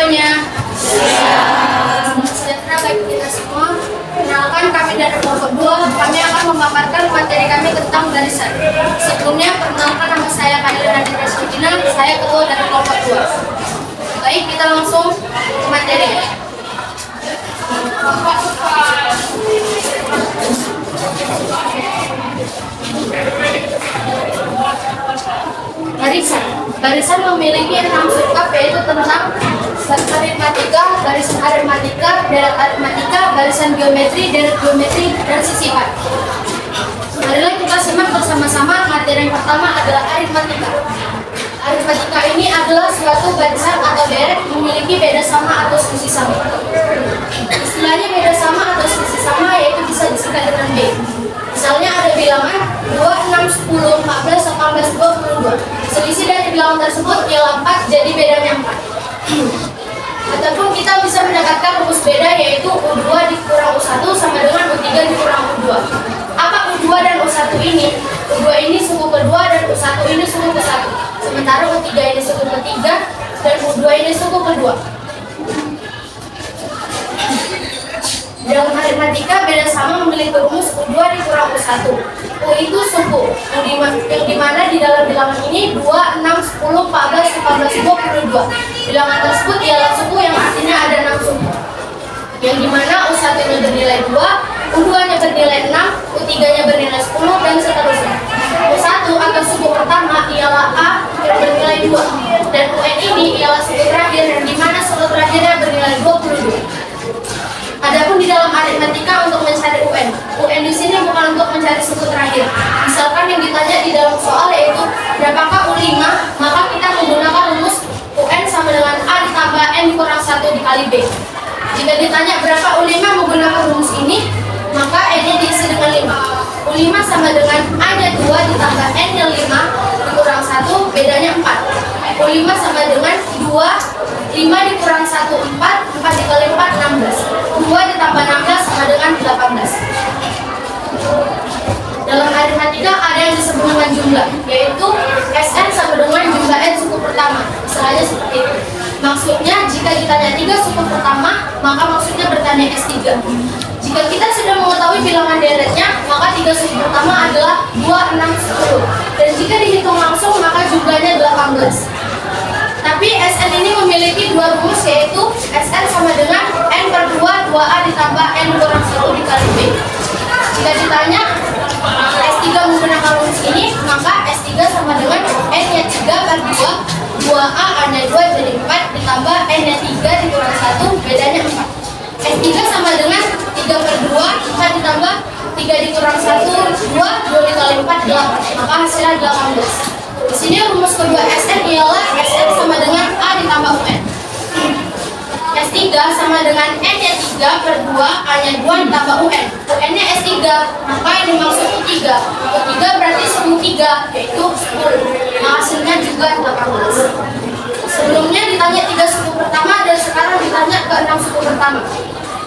semuanya. Selamat sejahtera bagi kita semua. Kenalkan, kami dari kelompok 2. Kami akan memaparkan materi kami tentang barisan. Sebelumnya, perkenalkan nama saya Kailina Dina. Saya ketua dari kelompok 2. Baik, kita langsung ke materi. Barisan memiliki 6 subbab, yaitu tentang aritmatika, barisan aritmatika, deret aritmatika, barisan geometri, deret geometri, dan sisipan. Marilah kita simak bersama-sama. Materi yang pertama adalah aritmatika. Aritmatika ini adalah suatu barisan atau deret memiliki beda sama atau selisih sama. Istilahnya beda sama atau selisih sama, yaitu bisa disingkat dengan B. Misalnya ada bilangan 2, 6, 10, 14, 18, 22. Selisih dari bilangan tersebut ialah 4, jadi bedanya 4. Ataupun kita bisa mendapatkan rumus beda, yaitu U2 dikurang U1 sama dengan U3 dikurang U2. Apa U2 dan U1 ini? U2 ini suku kedua dan U1 ini suku ke-1. Sementara U3 ini suku ketiga dan U2 ini suku kedua. Dalam aritmatika, beda sama memiliki rumus U2 dikurang U1. U itu suku, yang dimana di dalam bilangan ini 2, 6, 10, 14, 18, 22. Bilangan tersebut ialah suku yang artinya ada 6 suku. Yang dimana U1 nya bernilai 2, U2 nya bernilai 6, U3 nya bernilai 10, dan seterusnya. U1 atau suku pertama ialah A yang bernilai 2. Dan UN ini ialah suku terakhir, yang dimana suku terakhirnya bernilai 22. Adapun di dalam aritmatika untuk mencari UN di sini bukan untuk mencari suku terakhir. Misalkan yang ditanya di dalam soal yaitu berapakah U5, maka kita menggunakan rumus UN sama dengan A ditambah N dikurang 1 dikali B. Jika ditanya berapa U5 menggunakan rumus ini, maka N-nya diisi dengan 5. U5 sama dengan A-nya 2 ditambah N-nya 5 dikurang 1, bedanya 4. U5 sama dengan 2, 5 dikurang 1, 4, 4 dikali 4, 16. 2 ditambah 16 sama dengan 18. Dalam aritmatika ada yang disebut dengan jumlah, yaitu Sn sama dengan jumlah N suku pertama. Misalnya seperti itu. Maksudnya jika ditanya 3 suku pertama, maka maksudnya bertanya S3. Jika kita sudah mengetahui bilangan deretnya, maka 3 suku pertama adalah 2, 6, 10. Dan jika dihitung langsung, maka jumlahnya 18. Tapi Sn ini memiliki 2 rumus, yaitu Sn sama dengan N per 2, 2A ditambah N kurang 1 dikali B. Jika ditanya S3 menggunakan rumus ini, maka S3 sama dengan N-nya 3 per 2, 2A, A-nya 2 jadi 4, ditambah N-nya 3 dikurang 1, bedanya 4. S3 sama dengan 3 per 2, 4 ditambah 3 dikurang 1, 2, 2 dikali 4, 8. Maka hasilnya 18. Di sini rumus kedua Sn ialah Sn sama dengan A ditambah UN. S3 sama dengan N-nya 3 per 2, A-nya 2 ditambah UN. UN-nya S3, maka yang dimaksud U3. U3 berarti suku 3, yaitu 10. Nah, hasilnya juga 18. Sebelumnya ditanya 3 suku pertama dan sekarang ditanya ke 6 suku pertama.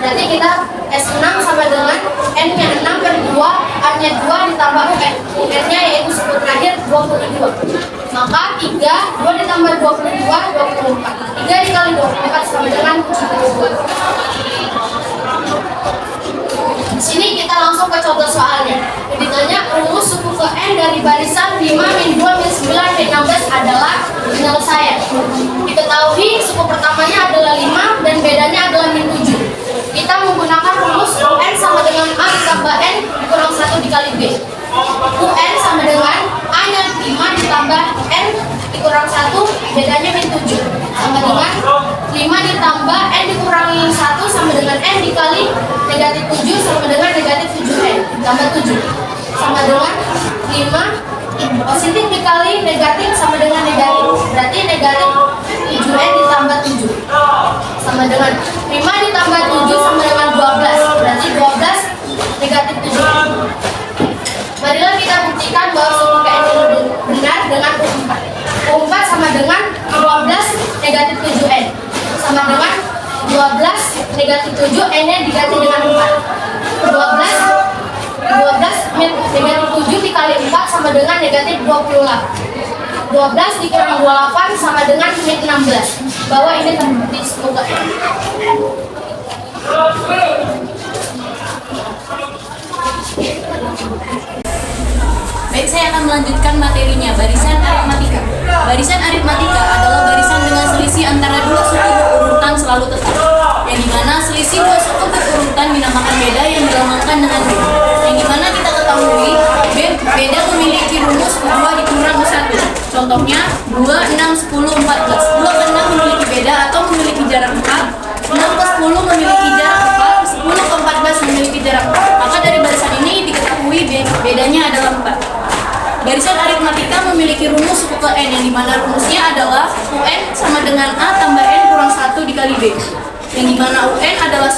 Berarti kita S6 sama dengan N-nya 6 per 2, A-nya 2 ditambah UN. UN-nya yaitu suku terakhir 22. Maka 3, 2 ditambah 22, 24. 3 dikali 24 sama dengan 72. Di sini kita langsung ke contoh soalnya. Ditanya rumus suku ke N dari barisan 5, min 2, min 9, min 16 adalah penyelesaian. Diketahui suku pertamanya adalah 5 dan bedanya adalah min 7. Kita menggunakan rumus UN sama dengan A ditambah N dikurang 1 dikali B. UN sama dengan A-nya 5 ditambah N dikurang 1, bedanya min 7. Sama dengan 5 ditambah N dikurangi 1 sama dengan N dikali negatif 7 sama dengan negatif 7N ditambah 7. Sama dengan 5 positif dikali negatif sama dengan negatif. Berarti negatif 7N ditambah 7. Sama dengan 5 ditambah 7 sama dengan 12. Berarti 12 negatif 7N. Marilah kita buktikan bahwa suku KN ini benar dengan U4. U4 sama dengan 12 negatif 7N. Sama dengan 12 negatif 7, N-nya diganti dengan 4. 12 negatif 7 dikali 4 sama dengan negatif 28. 12 dikurang 28 sama dengan menit 16. Bahwa ini terbukti semoga. Baik, saya akan melanjutkan materinya. Barisan aritmatika. Barisan aritmatika adalah barisan dengan selisih antara dua suku berurutan selalu tetap, yang dimana selisih dua suku berurutan dinamakan beda yang dilambangkan dengan B. Yang dimana kita ketahui beda memiliki rumus 2 dikurang 1. Contohnya 2, 6, 10, 14. 2 ke 6 memiliki beda atau memiliki jarak 4. 6 ke 10 memiliki jarak 4. 10 ke 14 memiliki jarak 4. Maka dari barisan ini diketahui bedanya adalah 4. Barisan aritmatika memiliki rumus suku ke N, yang dimana rumusnya adalah UN sama dengan A tambah N kurang 1 dikali B. Yang dimana UN adalah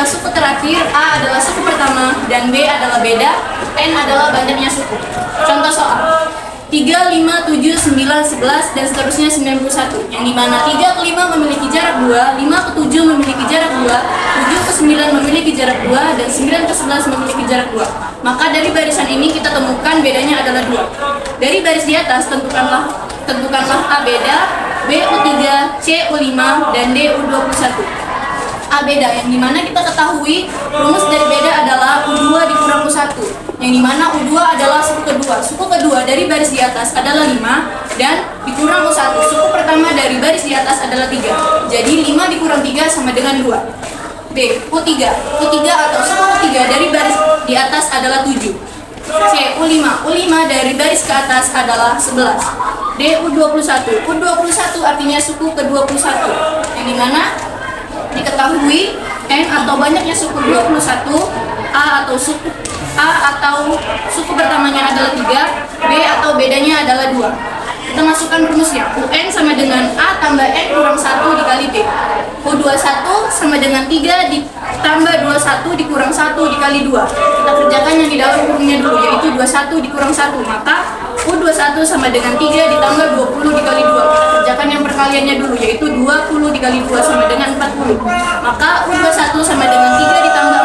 suku terakhir, A adalah suku pertama, dan B adalah beda, N adalah banyaknya suku. Contoh soal 3, 5, 7, 9, 11, dan seterusnya 91. Yang dimana 3 ke 5 memiliki jarak 2, 5 ke 7 memiliki jarak 2, 7 ke 9 memiliki jarak 2, dan 9 ke 11 memiliki jarak 2. Maka dari barisan ini kita temukan bedanya adalah 2. Dari baris di atas tentukanlah A beda, B U3, C U5, dan D U21. A beda, yang dimana kita ketahui rumus dari beda adalah U2 dikurang U1, yang dimana U2 adalah suku kedua. Suku kedua dari baris di atas adalah 5 dan dikurang U1. Suku pertama dari baris di atas adalah 3. Jadi 5 dikurang 3 sama dengan 2. B. U3 atau suku ketiga dari baris di atas adalah 7. C. U5 dari baris ke atas adalah 11. D. U21 artinya suku ke-21, yang dimana diketahui N atau banyaknya suku 21, A atau suku pertamanya adalah 3, B atau bedanya adalah 2. Kita masukkan rumusnya. UN sama dengan A tambah N kurang 1 dikali B. U21 sama dengan 3 ditambah 21 dikurang 1 dikali 2. Kita kerjakan yang di dalam kurungnya dulu, yaitu 21 dikurang 1. Maka U21 sama dengan 3 ditambah 20 dikali 2. Kita kerjakan yang perkaliannya dulu, yaitu 20 dikali 2 sama dengan 40. Maka U21 sama dengan 3 ditambah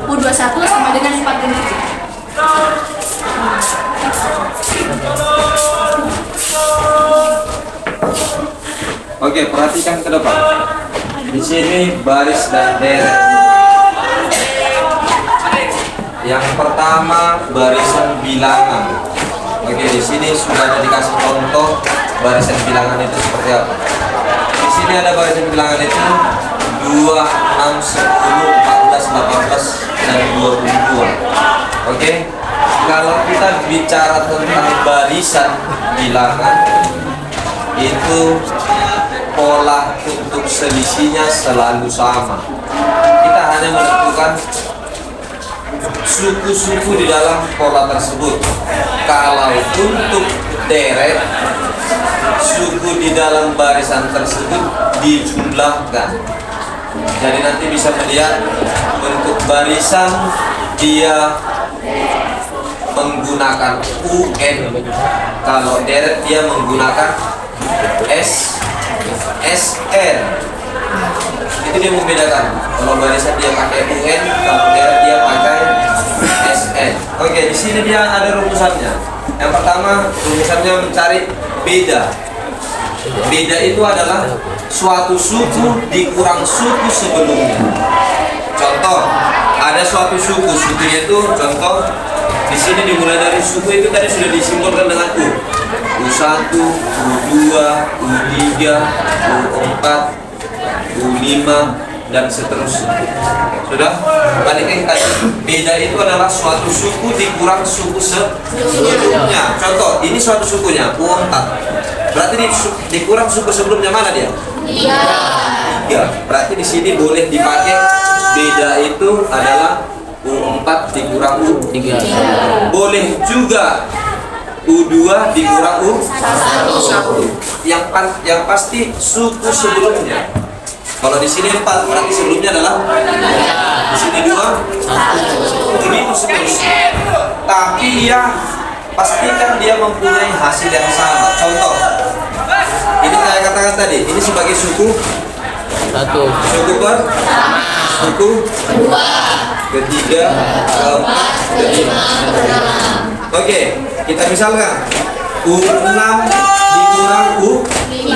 40. U21 sama dengan 43. Oke, perhatikan ke depan. Di sini baris dan deret. Yang pertama barisan bilangan. Oke, di sini sudah ada dikasih contoh barisan bilangan itu seperti apa. Di sini ada barisan bilangan itu 2, 6, 10, 14, 18, dan 22. Oke, kalau kita bicara tentang barisan bilangan, itu pola untuk selisihnya selalu sama. Kita hanya menentukan suku-suku di dalam pola tersebut. Kalau untuk deret, suku di dalam barisan tersebut dijumlahkan. Jadi nanti bisa melihat bentuk barisan dia menggunakan UN. Kalau deret dia menggunakan SN. Itu dia membedakan. Kalau barisan dia pakai UN, kalau deret dia pakai SN. Oke, di sini dia ada rumusannya. Yang pertama rumusannya mencari beda. Beda itu adalah suatu suku dikurang suku sebelumnya. Contoh, ada suatu sukunya itu contoh di sini dimulai dari suku itu tadi sudah disimbolkan dengan U. U1, U2, U3, U4, U5, dan seterusnya. Sudah? Balik yang tadi. Beda itu adalah suatu suku dikurang suku sebelumnya. Contoh, ini suatu sukunya U4. Berarti dikurang suku sebelumnya mana dia? 3. Berarti di sini boleh dipakai beda itu adalah U4 dikurang U3. Boleh juga U2 dikurang U1. Yang pasti suku sebelumnya. Kalau di sini 4 berarti sebelumnya adalah di sini 2, 1. Begitu seterusnya. Tapi pastikan dia mempunyai hasil yang sama. Contoh, ini saya katakan tadi, ini sebagai suku 1, suku pertama, suku kedua, ketiga, keempat, kelima. Oke, kita misalkan U6 dikurang U5.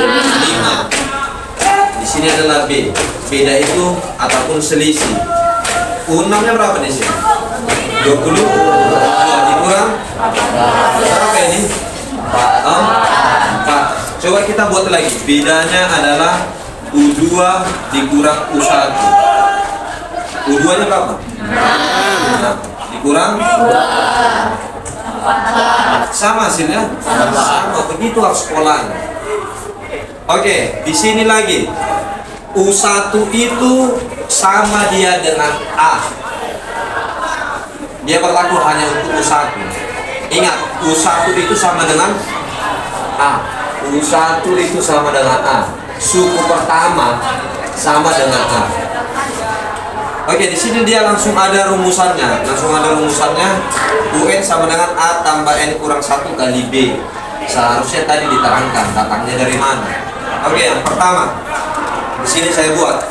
Di sini adalah B. Beda itu ataupun selisih. U6-nya berapa di sini? 20 dikurang berapa ini? 4. Coba kita buat lagi. Bedanya adalah U2 dikurang U1. U2-nya berapa? 6 dikurang sama hasilnya? Sama. Begitu harus polanya. Oke, di sini lagi U1 itu sama dia dengan A. Dia berlaku hanya untuk U1. Ingat, U1 itu sama dengan A. U1 itu sama dengan A. Suku pertama sama dengan A. Oke, di sini dia langsung ada rumusannya. UN sama dengan A tambah N kurang 1 kali B. Seharusnya tadi diterangkan datangnya dari mana. Oke, yang pertama di sini saya buat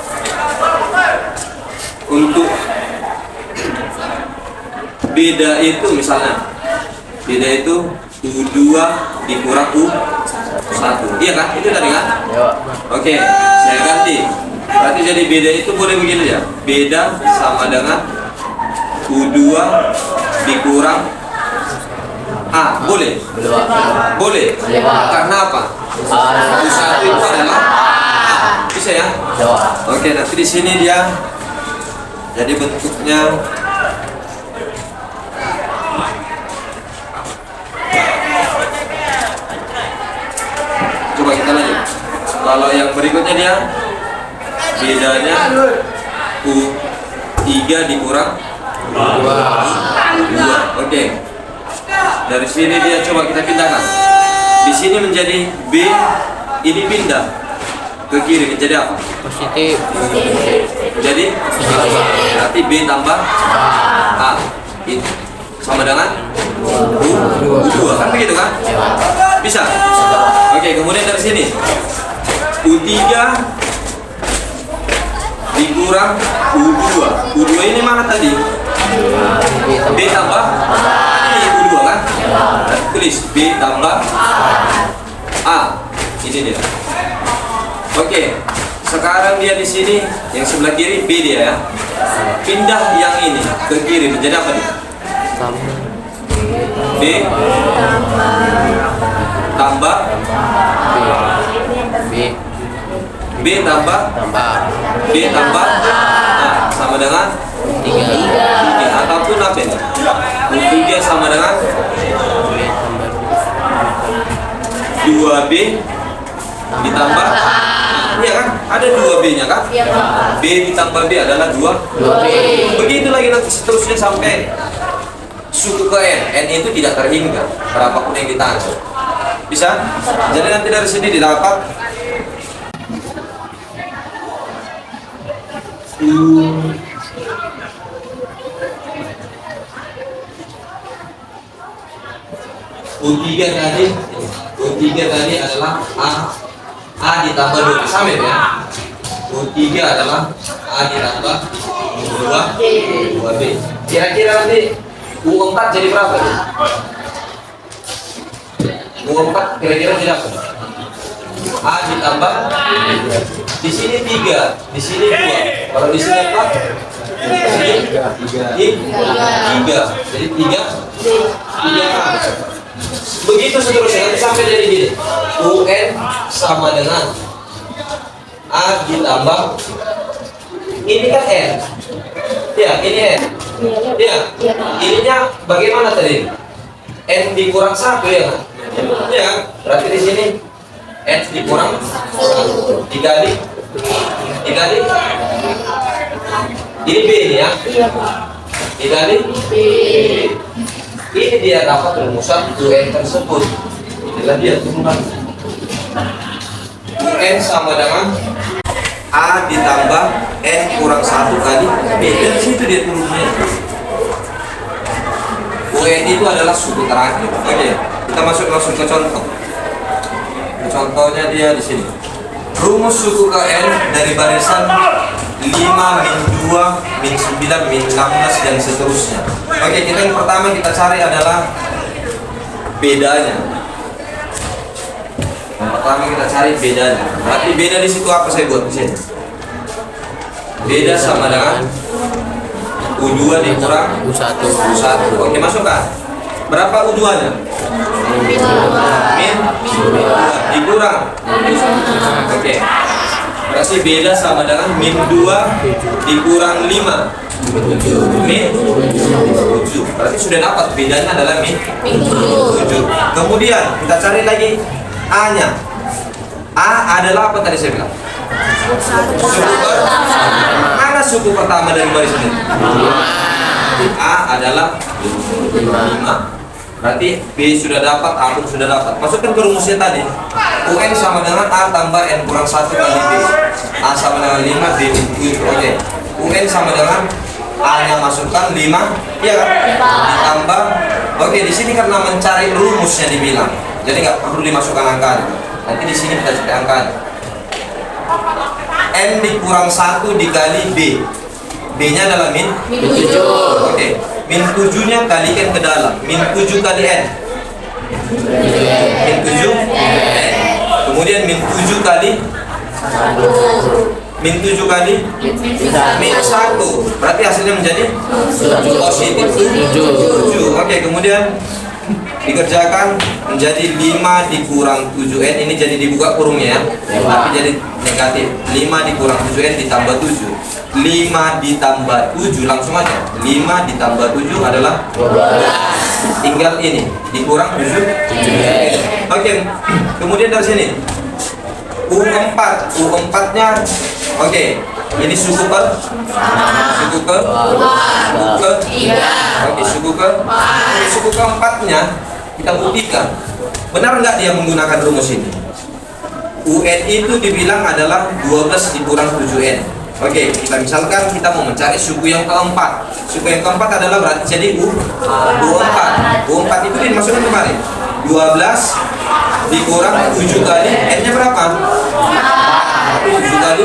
untuk beda itu, misalnya beda itu U2 dikurang U1. Iya kan? Itu tadi kan? Oke, saya ganti. Berarti jadi beda itu boleh begini ya. Beda sama dengan U2 dikurang A. Boleh? Boleh. Karena apa? U1 itu adalah A. Bisa ya? Oke, nanti di sini dia jadi bentuknya coba kita lanjut. Kalau yang berikutnya dia bedanya U3 dikurang 2. Oke. Dari sini dia coba kita pindahkan. Di sini menjadi B, ini pindah ke kiri menjadi apa? Positif. Jadi berarti B tambah A. Itu sama dengan U2. Kan begitu kan? Bisa? Oke, kemudian dari sini U3 dikurang U2. U2 ini mana tadi? B tambah ini U2 kan? Tulis B tambah A. Ini dia. Oke. Sekarang dia di sini yang sebelah kiri B dia ya. Pindah yang ini ke kiri menjadi apa nih? B tambah B tambah B tambah A sama dengan 3 ataupun apa ini? 3 sama dengan 2B ditambah iya kan? Ada 2B nya kan? B ditambah B adalah 2B. Begitu lagi nanti seterusnya sampai suku ke N. N itu tidak terhingga berapapun yang ditanya. Bisa? Jadi nanti dari sini didapat U3 tadi adalah A ditambah 2 sama ya. U3 adalah A ditambah 2B. Kira-kira nanti U4 jadi berapa ya? U4 kira-kira jadi apa? A ditambah di sini 3, di sini 2. Kalau di sini 4, di sini 3. Jadi 3. Begitu seterusnya nanti sampai jadi gini. UN sama dengan A ditambah ini kan N. Ya, ini N. Ya, ininya bagaimana tadi? N dikurang 1 ya kan? Ya, berarti di sini N dikurang 1 dikali ini B ini ya? Dikali B. Ini dia dapat rumusan UN tersebut. Inilah dia turunkan. UN sama dengan A ditambah N kurang 1 kali B. Dari situ dia turunnya. UN itu adalah suku terakhir. Oke, kita masuk langsung ke contoh. Contohnya dia di sini. Rumus suku ke N dari barisan 5, min 2, min 9, min 16 dan seterusnya. Oke, kita yang pertama kita cari adalah bedanya. Yang pertama kita cari bedanya. Berarti beda di situ apa saya buat di sini? Beda sama dengan U2 dikurang U1. U1. Oke, masukkan. Berapa U2-nya? Min dikurang. Oke. Berarti beda sama dengan min 2 dikurang 5. Min 7. Berarti sudah dapat bedanya adalah min 7. Kemudian kita cari lagi A-nya. A adalah apa tadi saya bilang? Suku mana suku pertama dari baris ini? A adalah 5. Berarti B sudah dapat, A pun sudah dapat. Masukkan ke rumusnya tadi. UN sama dengan A tambah N kurang 1 kali B. A sama dengan 5, B 7. Oke. UN sama dengan A-nya masukkan 5, iya kan? Ditambah. Oke, di sini karena mencari rumusnya dibilang. Jadi nggak perlu dimasukkan angka. Nanti di sini kita cari angka. N dikurang 1 dikali B. B-nya adalah min 7. Oke. Min 7-nya kalikan ke dalam. Min 7 kali N. Min 7 N. Kemudian min 7 kali min 7 kali min 1. Berarti hasilnya menjadi positif 7. Oke, kemudian dikerjakan menjadi 5 dikurang 7N. Ini jadi dibuka kurungnya ya. Tapi jadi negatif. 5 dikurang 7N ditambah 7. 5 ditambah 7 langsung aja. 5 ditambah 7 adalah 12. Tinggal ini dikurang 7. Oke. Kemudian dari sini U4. U4-nya oke. Ini suku ke suku ke oke, suku keempatnya kita buktikan. Benar nggak dia menggunakan rumus ini? UN itu dibilang adalah 12 dikurang 7N. Oke, kita misalkan kita mau mencari suku yang keempat. Suku yang keempat adalah berarti jadi U4. U4 itu dimasukkan kembali. 12 dikurang 7 kali N-nya berapa? 7 kali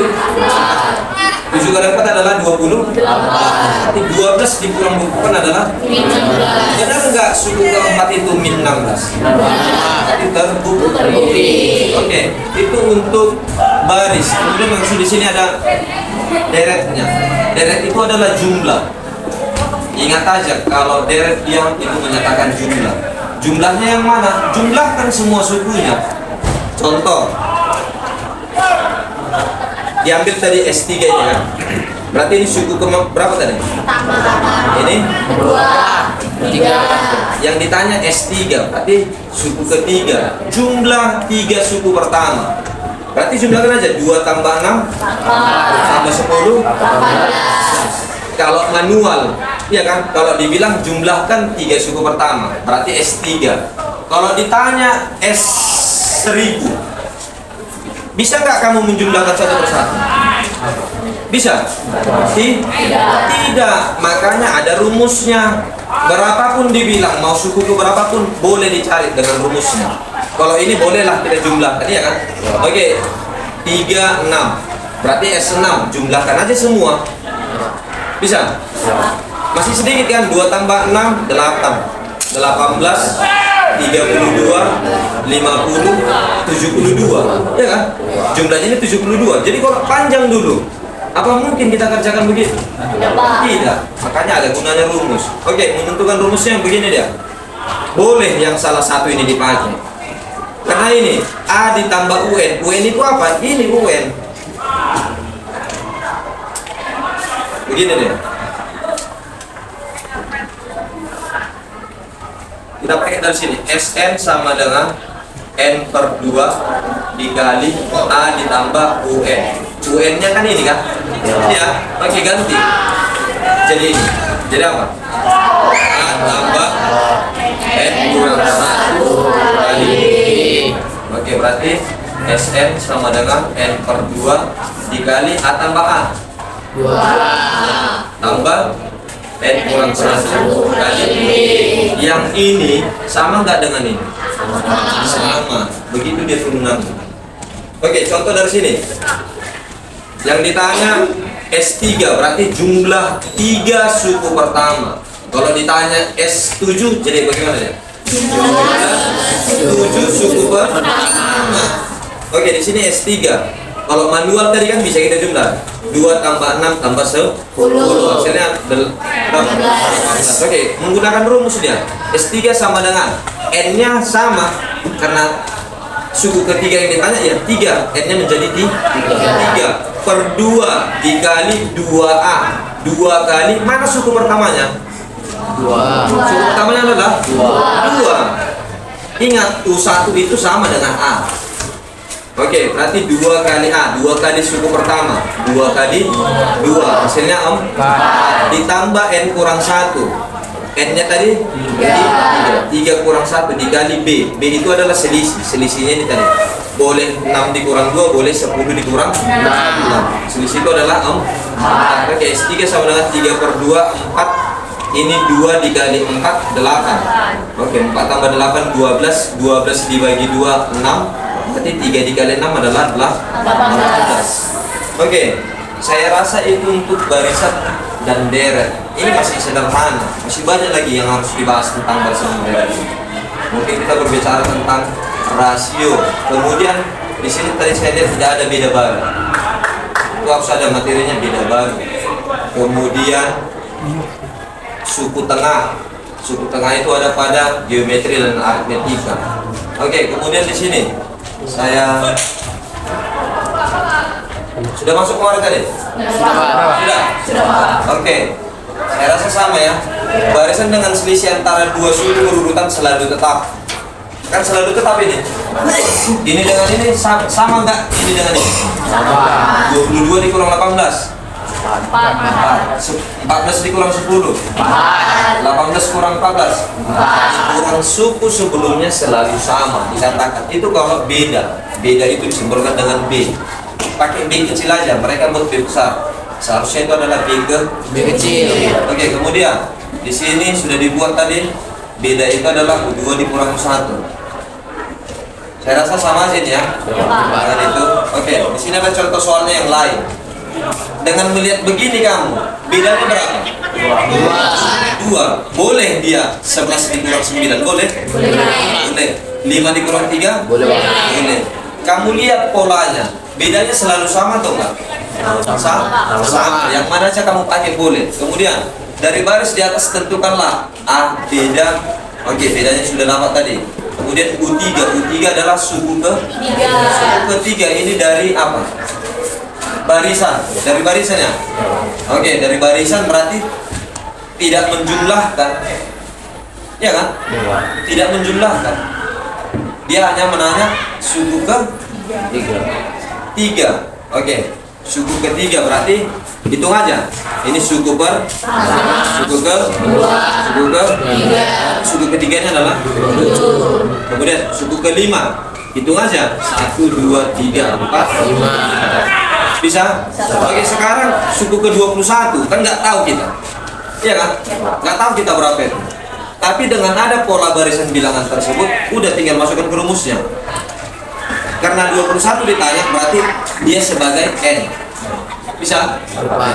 7 kali 4 adalah 20. Berarti 12 dikurang 20 adalah min 16. Benar enggak suku keempat itu min 16? Berarti terbukti. Oke, itu untuk baris. Kemudian maksud di sini ada deretnya. Deret itu adalah jumlah. Ingat aja kalau deret yang itu menyatakan jumlah. Jumlahnya yang mana? Jumlahkan semua sukunya. Contoh, diambil tadi S3 ini kan. Berarti ini suku ke berapa tadi? Ini 2, 3. Yang ditanya S3, berarti suku ketiga. Jumlah 3 suku pertama. Berarti jumlahkan aja 2 tambah 6 tambah 10 Kalau manual, ya kan? Kalau dibilang jumlahkan 3 suku pertama, berarti S3. Kalau ditanya S1000, bisa nggak kamu menjumlahkan satu persatu? Bisa? Tidak. Makanya ada rumusnya. Berapapun dibilang, mau suku ke berapapun, boleh dicari dengan rumusnya. Kalau ini bolehlah kita jumlahkan, ya kan? Oke, 3, 6. Berarti S6, jumlahkan aja semua. Bisa? Masih sedikit kan? 2 tambah 6, 8. 18, 32, 50, 72. Ya kan? Jumlahnya ini 72. Jadi kalau panjang dulu, apa mungkin kita kerjakan begitu? Tidak. Makanya ada gunanya rumus. Oke, menentukan rumusnya yang begini dia. Boleh yang salah satu ini dipakai. Karena ini A ditambah UN. UN itu apa? Ini UN. Begini deh. Kita pakai dari sini. SN sama dengan N per 2 dikali A ditambah UN. UN-nya kan ini kan? Ya, pakai ganti. Jadi ini. Jadi apa? A tambah N kurang 1 kali. Oke, berarti SN sama dengan N per 2 dikali A tambah A. Tambah N kurang 1 kali. Yang ini sama nggak dengan ini? Sama. Begitu dia turunannya. Oke, contoh dari sini. Yang ditanya S3 berarti jumlah 3 suku pertama. Kalau ditanya S7 jadi bagaimana ya? 7 suku pertama. Oke, di sini S3. Kalau manual tadi kan bisa kita jumlah 2 tambah 6 tambah 10. Hasilnya berapa? Oke, menggunakan rumusnya S3 sama dengan N-nya sama karena suku ketiga yang ditanya ya 3, N-nya menjadi 3 per 2 dikali 2A. 2 kali mana suku pertamanya? 2. Suku pertamanya adalah 2. Ingat U1 itu sama dengan A. Oke, berarti 2 kali A, 2 kali suku pertama, 2 kali 2, hasilnya 4. Ditambah N kurang 1. N-nya tadi 3 kurang 1 dikali B. B itu adalah selisih. Selisihnya ini tadi. Boleh 6 dikurang 2, boleh 10 dikurang 6. Selisih itu adalah 4. Oke, S3 sama dengan 3 per 2, 4. Ini 2 dikali 4, 8. Oke, 4 tambah 8, 12. 12 dibagi 2, 6. Berarti 3 dikali 6 adalah 18. Oke, saya rasa itu untuk barisan dan deret. Ini masih sederhana, masih banyak lagi yang harus dibahas tentang barisan dan deret. Mungkin kita berbicara tentang rasio. Kemudian di sini tadi saya lihat tidak ada beda baru. Itu harus ada materinya beda baru. Kemudian suku tengah. Suku tengah itu ada pada geometri dan aritmetika. Oke, kemudian di sini saya sudah masuk kemarin tadi? Sudah. Oke. Saya rasa sama ya. Barisan dengan selisih antara dua suku berurutan selalu tetap. Kan selalu tetap ini. Ini dengan ini sama enggak? Ini dengan ini. 22 dikurang 18. 14 dikurang 10. 18 kurang 14. Kurang suku sebelumnya selalu sama dikatakan. Itu kalau beda. Beda itu disimbolkan dengan B. Pakai B kecil aja, mereka buat B besar. Seharusnya itu adalah B kecil. Oke, kemudian di sini sudah dibuat tadi. Beda itu adalah 2 dikurang 1. Saya rasa sama aja ya. Dan itu. Oke, di sini ada contoh soalnya yang lain. Dengan melihat begini kamu, bedanya berapa? 2. Boleh dia 11 dikurang 9, boleh? Boleh. 5 dikurang 3? Boleh. Kamu lihat polanya, bedanya selalu sama atau enggak? Sama. Yang mana aja kamu pakai boleh. Kemudian dari baris di atas tentukanlah A, beda. Oke, bedanya sudah dapat tadi. Kemudian U3 adalah suku ketiga. Ini dari apa? Barisan. Dari barisannya. Oke, dari barisan berarti tidak menjumlahkan. Ya kan? Tidak menjumlahkan. Dia hanya menanya suku ketiga. Oke. Suku ketiga berarti hitung aja. Ini suku ketiganya adalah 7. Kemudian suku kelima hitung aja 1, 2, 3, 4, 5. Bisa? Oke, sekarang suku ke-21 kan nggak tahu kita. Iya kan? Nggak tahu kita berapa itu. Tapi dengan ada pola barisan bilangan tersebut, udah tinggal masukkan ke rumusnya. Karena 21 ditanya berarti dia sebagai N. Bisa?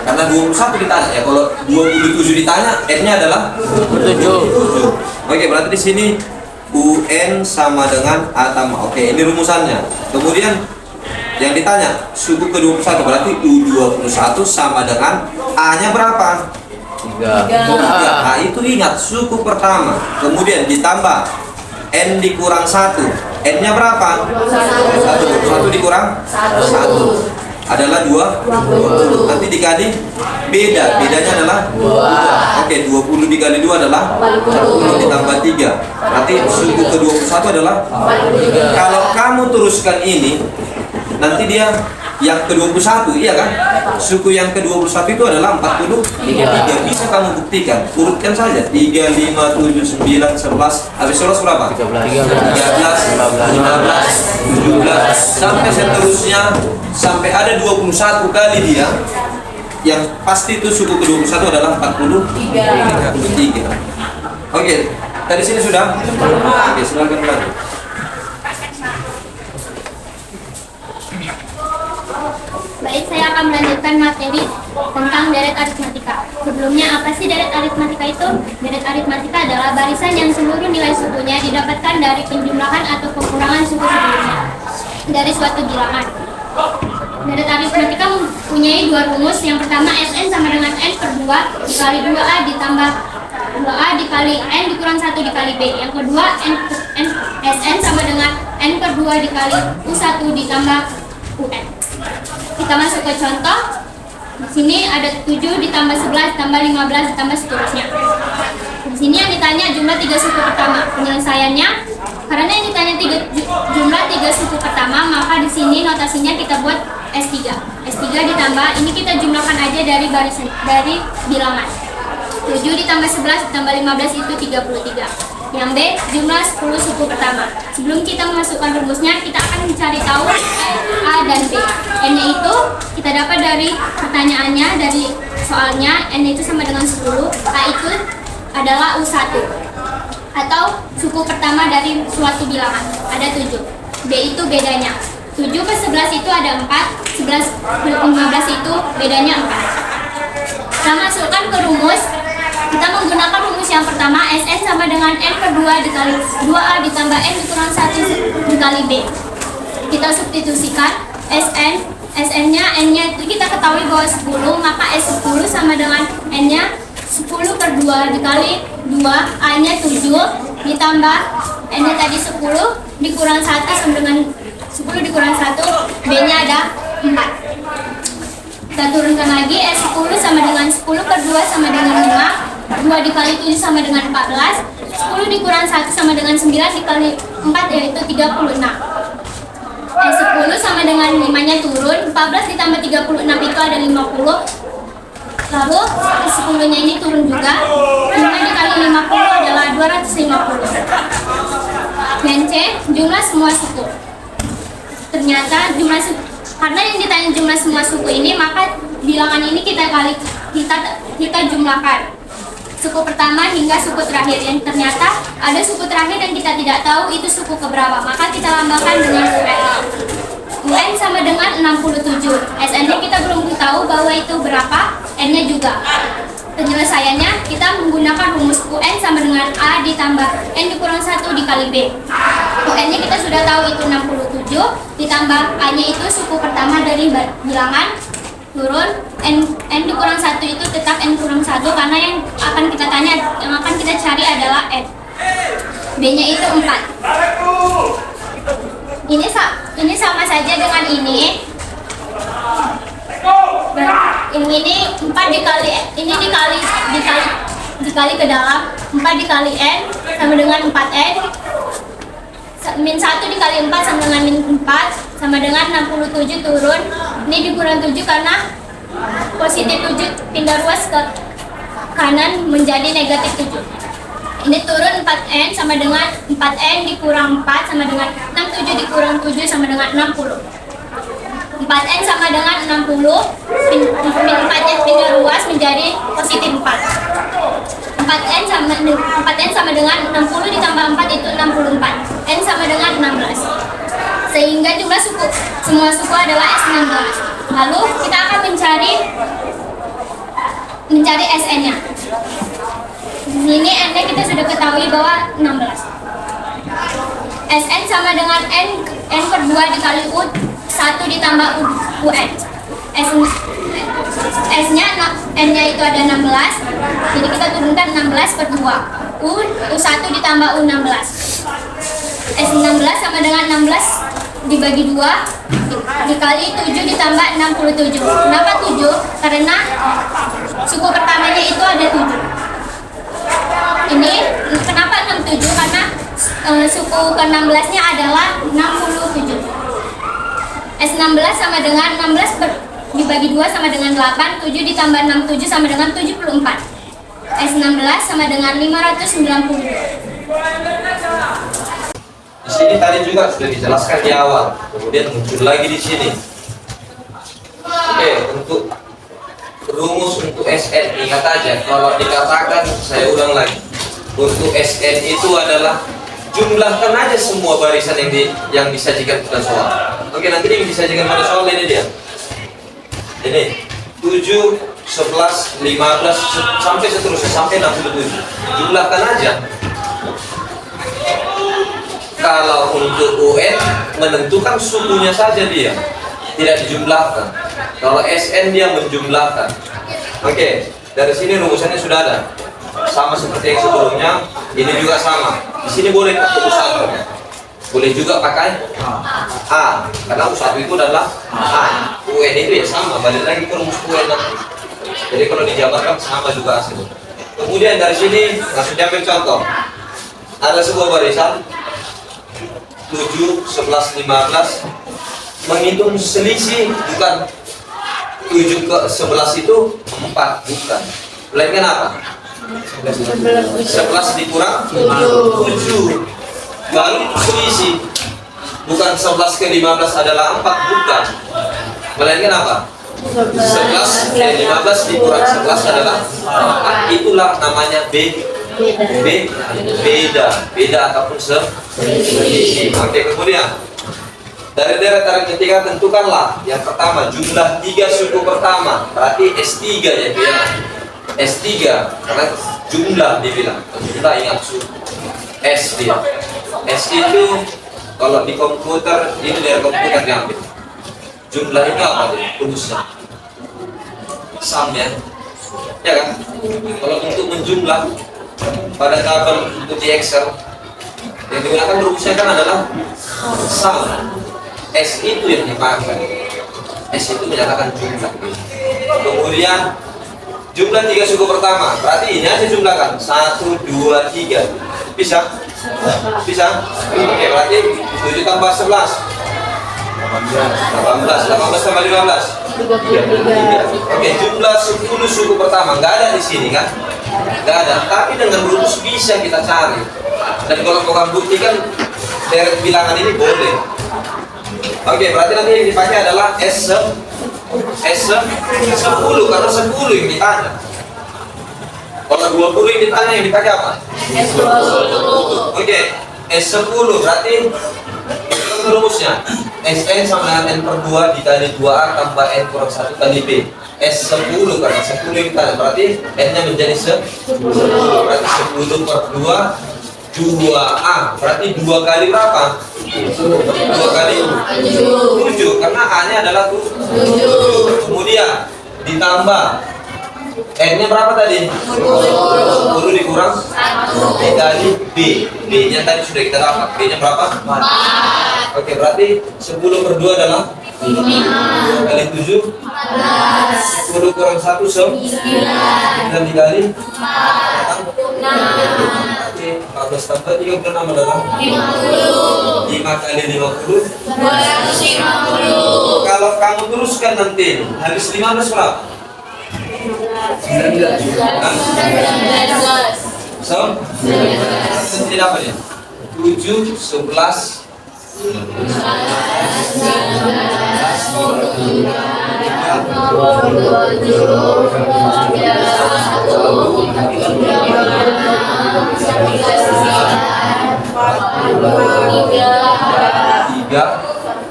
Karena 21 ditanya ya, kalau 27 ditanya N-nya adalah 7. Oke, berarti di sini UN sama dengan A tambah. Oke, ini rumusannya. Kemudian yang ditanya suku ke-21 berarti U21 sama dengan A-nya berapa? 3. Nah, itu ingat suku pertama. Kemudian ditambah N dikurang 1. N-nya berapa? 1 dikurang 1 adalah 20. Nanti dikali bedanya adalah 2. Oke, 20 dikali 2 adalah 40 ditambah 3. Berarti suku ke-21 adalah 3. Kalau kamu teruskan ini, nanti dia yang ke-21, iya kan? Suku yang ke-21 itu adalah 43. Bisa kamu buktikan. Urutkan saja. 3, 5, 7, 9, 11. Habis 11 berapa? 13, 15, 17 sampai seterusnya, sampai ada 21 kali dia. Yang pasti itu suku ke-21 adalah 43. Oke, dari sini sudah? Oke, silakan lanjut. Baik, saya akan melanjutkan materi tentang deret aritmatika. Sebelumnya, apa sih deret aritmatika itu? Deret aritmatika adalah barisan yang seluruh nilai sukunya didapatkan dari penjumlahan atau pengurangan suku sebelumnya dari suatu bilangan. Deret aritmatika mempunyai dua rumus. Yang pertama, Sn sama dengan N per 2 dikali 2A ditambah 2A dikali N dikurang 1 dikali B. Yang kedua, Sn sama dengan N per 2 dikali U1 ditambah UN. Kita masuk ke contoh. Di sini ada 7 ditambah 11 ditambah 15 ditambah seterusnya. Di sini yang ditanya jumlah 3 suku pertama. Penyelesaiannya, karena yang ditanya jumlah 3 suku pertama, maka di sini notasinya kita buat S3. S3 ditambah, ini kita jumlahkan aja dari bilangan. 7 ditambah 11 ditambah 15 itu 33. Yang B, jumlah 10 suku pertama. Sebelum kita memasukkan rumusnya, kita akan mencari tahu A dan B. N-nya itu kita dapat dari pertanyaannya, dari soalnya. N itu sama dengan 10, A itu adalah U1 atau suku pertama dari suatu bilangan. Ada 7. B itu bedanya. 7 ke 11 itu ada 4, 11 ke 15 itu bedanya 4. Kita masukkan ke rumus. Kita menggunakan rumus yang pertama, Sn sama dengan N per 2 dikali 2A ditambah N dikurang 1 dikali B. Kita substitusikan Sn-nya, N-nya itu kita ketahui bahwa 10, maka S10 sama dengan N-nya 10 per 2 dikali 2, A-nya 7 ditambah N-nya tadi 10 dikurang 1 sama dengan 10 dikurang 1, B-nya ada 4. Kita turunkan lagi, S10 sama dengan 10 per 2 sama dengan 5, 2 dikali 7 sama dengan 14, 10 dikurang 1 sama dengan 9 dikali 4 yaitu 36. S10 sama dengan 5-nya turun, 14 ditambah 36 itu ada 50. Lalu S10-nya ini turun juga, 5 dikali 50 adalah 250. Dan C, jumlah semua suku. Ternyata jumlah suku, karena yang ditanya jumlah semua suku ini, maka bilangan ini kita jumlahkan suku pertama hingga suku terakhir. Yang ternyata ada suku terakhir yang kita tidak tahu itu suku keberapa, maka kita lambangkan dengan UN. UN sama dengan 67. SN-nya kita belum tahu bahwa itu berapa, N-nya juga. Penyelesaiannya kita menggunakan rumus UN sama dengan A ditambah N dikurang 1 dikali B. UN-nya kita sudah tahu itu 67 ditambah A-nya itu suku pertama dari bilangan, turun N dikurang 1 itu tetap N kurang 1 karena yang akan kita cari adalah N. B-nya itu 4. Ini sama saja dengan ini. Ini 4 dikali ini dikali ke dalam 4 dikali N sama dengan 4N, min 1 dikali 4 sama dengan min 4 sama dengan 67 turun. Ini dikurang 7 karena positif 7 pindah ruas ke kanan menjadi negatif 7. Ini turun 4N sama dengan 4N dikurang 4 sama dengan 67 dikurang 7 sama dengan 60. 4N sama dengan 60, min 4-nya pindah ruas menjadi positif 4. 4N sama dengan 60 ditambah 4 itu 64. N sama dengan 16. Sehingga jumlah semua suku adalah S16. Lalu kita akan mencari SN-nya. Di sini N-nya kita sudah ketahui bahwa 16. Sn sama dengan N per 2 dikali U 1 ditambah UN. S-nya N-nya itu ada 16. Jadi kita turunkan 16 per 2. U1 ditambah U16. S16 sama dengan 16 dibagi 2 dikali 7 ditambah 67. Kenapa 7? Karena suku pertamanya itu ada 7. Ini kenapa 67? Karena suku ke-16 nya adalah 67. S16 sama dengan 16 dibagi 2 sama dengan 8, 7 ditambah 67 sama dengan 74. S16 sama dengan 590. Di sini tadi juga sudah dijelaskan di awal, kemudian muncul lagi di sini. Oke, untuk rumus untuk SN, ingat aja kalau dikatakan, saya ulang lagi, untuk SN itu adalah jumlahkan aja semua barisan yang disajikan pada soal. Oke, nanti yang disajikan pada soal ini dia. Ini 7 7, 11, 15, sampai seterusnya, sampai 67. Jumlahkan aja. Kalau untuk UN menentukan sukunya saja dia, tidak dijumlahkan. Kalau SN dia menjumlahkan. Oke, dari sini rumusannya sudah ada. Sama seperti yang sebelumnya, ini juga sama. Di sini boleh pakai U1. Boleh juga pakai A, karena U1 itu adalah A. UN itu ya sama, balik lagi ke rumus UN nanti. Jadi kalau dijabarkan sama juga hasilnya. Kemudian dari sini langsung diambil contoh. Ada sebuah barisan 7, 11, 15. Menghitung selisih bukan 7 ke 11 itu 4, bukan. Melainkan apa? 11 dikurang 7. Lalu selisih bukan 11 ke 15 adalah 4, bukan. Melainkan apa? 11 ke 15 dikurang 11 adalah 4. Itulah namanya beda ataupun selisih. Oke, kemudian dari deretan ketiga tentukanlah yang pertama jumlah 3 suku pertama, berarti S3 ya dia. S3 karena jumlah dibilang, jumlah ingat suku. S dia. S itu kalau di komputer ini dari komputer diambil. Jumlah itu apa tuh? Rumusnya sum ya. Ya kan? Kalau untuk menjumlah pada tabel untuk di Excel yang digunakan rumusnya kan adalah sum. S itu yang dipakai. S itu menyatakan jumlah. Kemudian jumlah 3 suku pertama, berarti ini aja jumlahkan 1, 2, 3. Bisa? Bisa? Oke, berarti 7 tambah 11 18 tambah 15 Oke, jumlah 10 suku pertama nggak ada di sini kan? Nggak ada, tapi dengan rumus bisa kita cari. Dan kalau program buktikan deret bilangan ini boleh. Oke, berarti nanti yang dipakai adalah S10 karena 10 yang ditanya. Kalau 20 yang ditanya yang dipakai apa? Oke, S10 berarti itu rumusnya Sn sama dengan N per 2 dikali 2A tambah N kurang 1 kali B. S10 karena 10 yang ditanya berarti N nya menjadi 10. Berarti 10 per 2 2A berarti 2 kali berapa? 2 kali 7 karena A nya adalah 7. Kemudian ditambah N nya berapa tadi? 10 dikurang dikali B. B nya tadi sudah kita dapat. B nya berapa? 4. Oke, berarti 10 per 2 adalah 5 kali 7 10 kurang 1 9 dikali 4 Oke, 14 tambah 36 adalah 50. 5 kali 50 250. Kalau kamu teruskan nanti habis 15 berapa? 19. So, tidak apa ya? 7, 11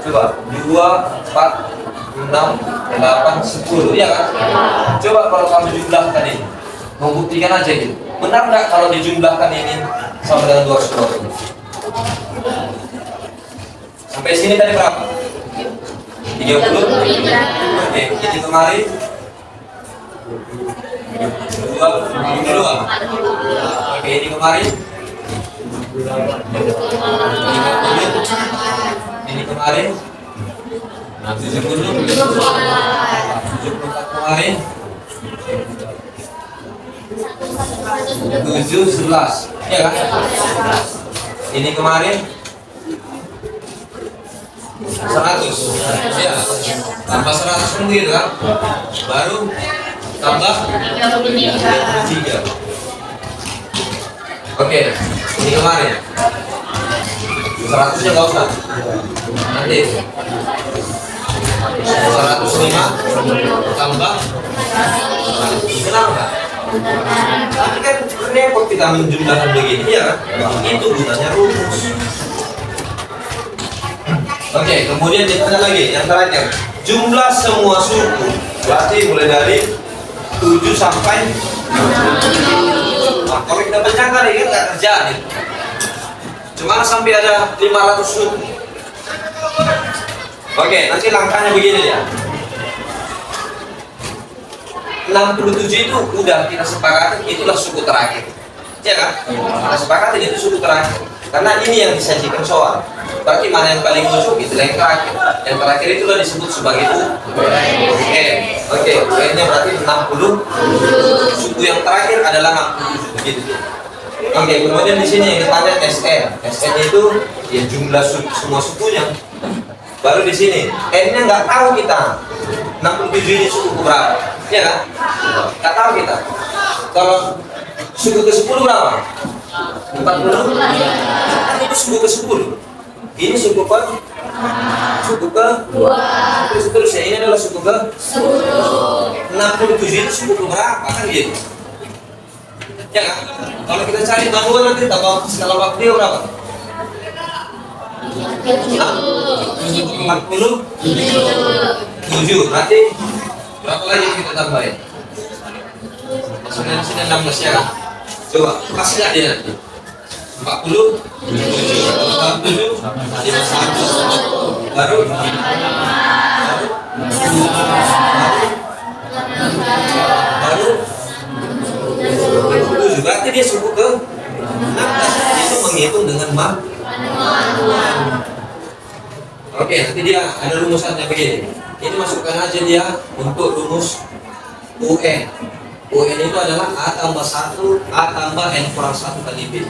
coba 2, 4, 6, 8, 10 iya kan? Coba kalau kamu jumlahkan ini membuktikan aja gitu. Benar nggak kalau dijumlahkan ini sama dengan 220? Sampai sini tadi berapa? 30? Oke, ini kemarin 22. Oke, ini kemarin 50. Ini kemarin 70. 74 kemarin 7, 11. Ya kan? Ini kemarin 100. Ya. Tambah 100 kan gitu kan? Baru tambah 33. Oke, ini kemarin 100 nya nggak usah. Nanti 105 tambah 100. Kenapa? Tapi kan repot kita menjumlahkan begini ya kan? Itu gunanya rumus. Oke, kemudian ditanya lagi yang terakhir. Jumlah semua suku berarti mulai dari 7 sampai nah, kalau kita baca kali kan nggak terjadi. Cuma sampai ada 500 suku. Oke, nanti langkahnya begini ya. 67 itu udah kita sepakati itulah suku terakhir. Ya kan? Kita sepakati itu suku terakhir. Karena ini yang disajikan soal. Berarti mana yang paling ujung itulah yang terakhir. Yang terakhir itulah disebut sebagai Oke, UN-nya berarti 60. Suku yang terakhir adalah 67 begitu. Oke, kemudian di sini yang ditanya SN. SN itu ya jumlah semua sukunya. Baru di sini N-nya nggak tahu kita 67 ini suku berapa, ya kan? Nggak tahu kita. Kalau suku ke-10 berapa? 40. Itu suku ke-10. Ini suku ke? Suku ke-2. Terus seterusnya ini adalah suku ke-10. 67 itu suku ke berapa kan gitu? Ya kan? Kalau kita cari manual nanti tahu skala waktu dia berapa? 47. Berarti berapa lagi kita tambahin? Maksudnya 16 ya kan? Coba kasih nggak dia nanti? 40 47 51 baru berarti dia suku ke 16. Itu menghitung dengan Oke, nanti dia ada rumusannya begini. Ini masukkan aja dia untuk rumus UN. UN itu adalah A tambah 1, A tambah N kurang 1 kali B.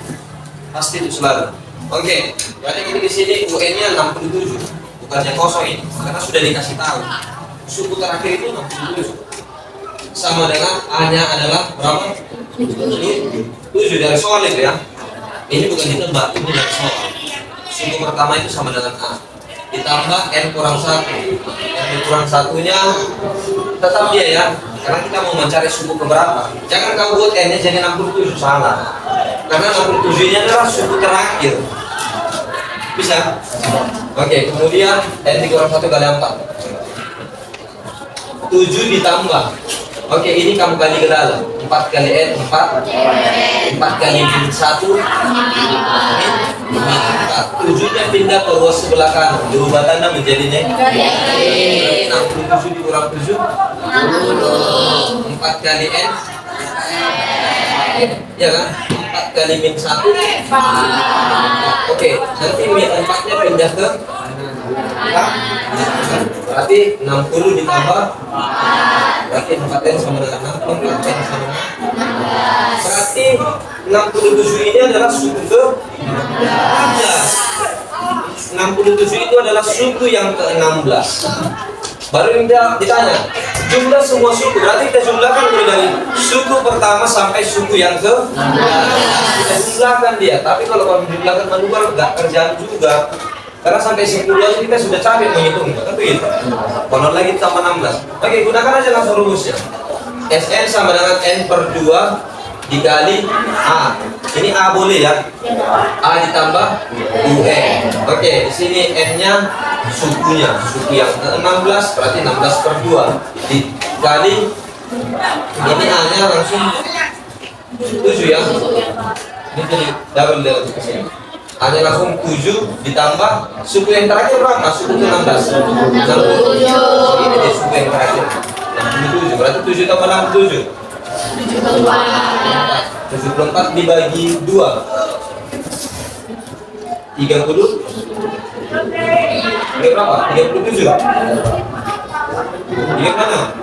Pasti itu selalu. Oke, berarti kita di sini UN-nya 67, bukannya kosong ini, karena sudah dikasih tahu. Suku terakhir itu 67. Sama dengan A-nya adalah berapa? 7 dari soal itu ya. Ini bukan ditebak, ini dari soal. Suku pertama itu sama dengan A. Ditambah N kurang 1. N kurang 1-nya tetap dia ya. Karena kita mau mencari suku keberapa. Jangan kamu buat N-nya jadi 67, salah. Karena 67-nya adalah suku terakhir. Bisa? Oke, kemudian N kurang 1 kali 4. 7 ditambah. Oke, ini kamu kali ke dalam. 4 kali N, 4. 4 kali min 1. 7-nya pindah ke ruas sebelah kanan. Berubah tanda menjadi negatif. 67 dikurang 7. 4 kali N. Ya kan? 4 kali min 1. Oke, nanti min 4-nya pindah ke berarti 60 ditambah berarti 4N sama dengan 6, 4N sama dengan berarti 67 ini adalah suku ke 16. 67 itu adalah suku yang ke-16. Baru ditanya jumlah semua suku, berarti kita jumlahkan mulai dari suku pertama sampai suku yang ke-16. Kita jumlahkan dia, tapi kalau kamu jumlahkan manual nggak kerjaan juga. Karena sampai 10 aja kita sudah capek menghitung, kan begitu? Konon lagi tambah 16. Oke, gunakan aja langsung rumusnya. Sn sama dengan N per 2 dikali A. Ini A boleh ya? A ditambah UN. Oke, di sini N-nya sukunya, suku yang ke-16 berarti 16 per 2 dikali ini A-nya langsung 7 ya. Ini jadi double dari kesini. Ada langsung 7 ditambah suku yang terakhir berapa? Suku ke-16 67. Ini dia suku yang terakhir 67, berarti 7 tambah 67 74 dibagi 2 30. Ini berapa? 37. Ini mana?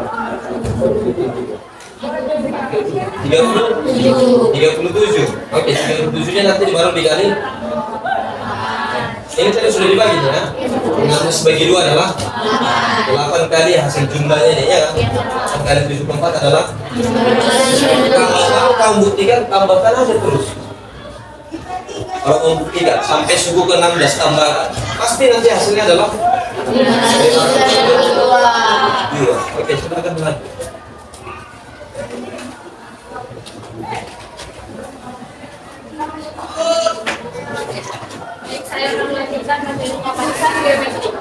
37. Oke, 37 nya nanti baru dikali. Ini tadi sudah dibagi ya. 16 bagi 2 adalah 8 kali hasil jumlahnya ini ya. 8 kali 74 adalah. Kalau kamu buktikan tambahkan aja terus. Kalau kamu buktikan sampai suku ke-16 tambahkan, pasti nanti hasilnya adalah 2. Oke, silakan lanjut. Saya akan melanjutkan materi pembahasan geometri.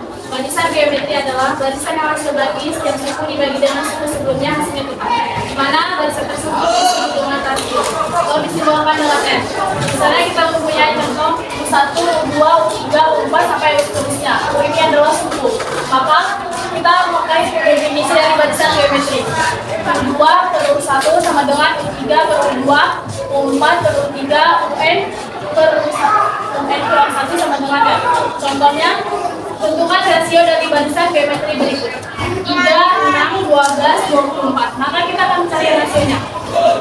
Barisan geometri adalah barisan yang harus berbagi setiap suku dibagi dengan suku sebelumnya hasilnya tetap. Di mana barisan tersebut disebut dengan rasio atau disimbolkan dengan N. Misalnya kita mempunyai contoh U1, U2, U3, U4 sampai seterusnya. Ini adalah suku. Maka kita memakai definisi dari barisan geometri. U2 per U1 sama dengan U3 per U2, U4 per U3, UN per U1, UN kurang 1 sama dengan N. Contohnya, tentukan rasio dari barisan geometri berikut. 3, 6, 12, 24. Maka kita akan mencari rasionya.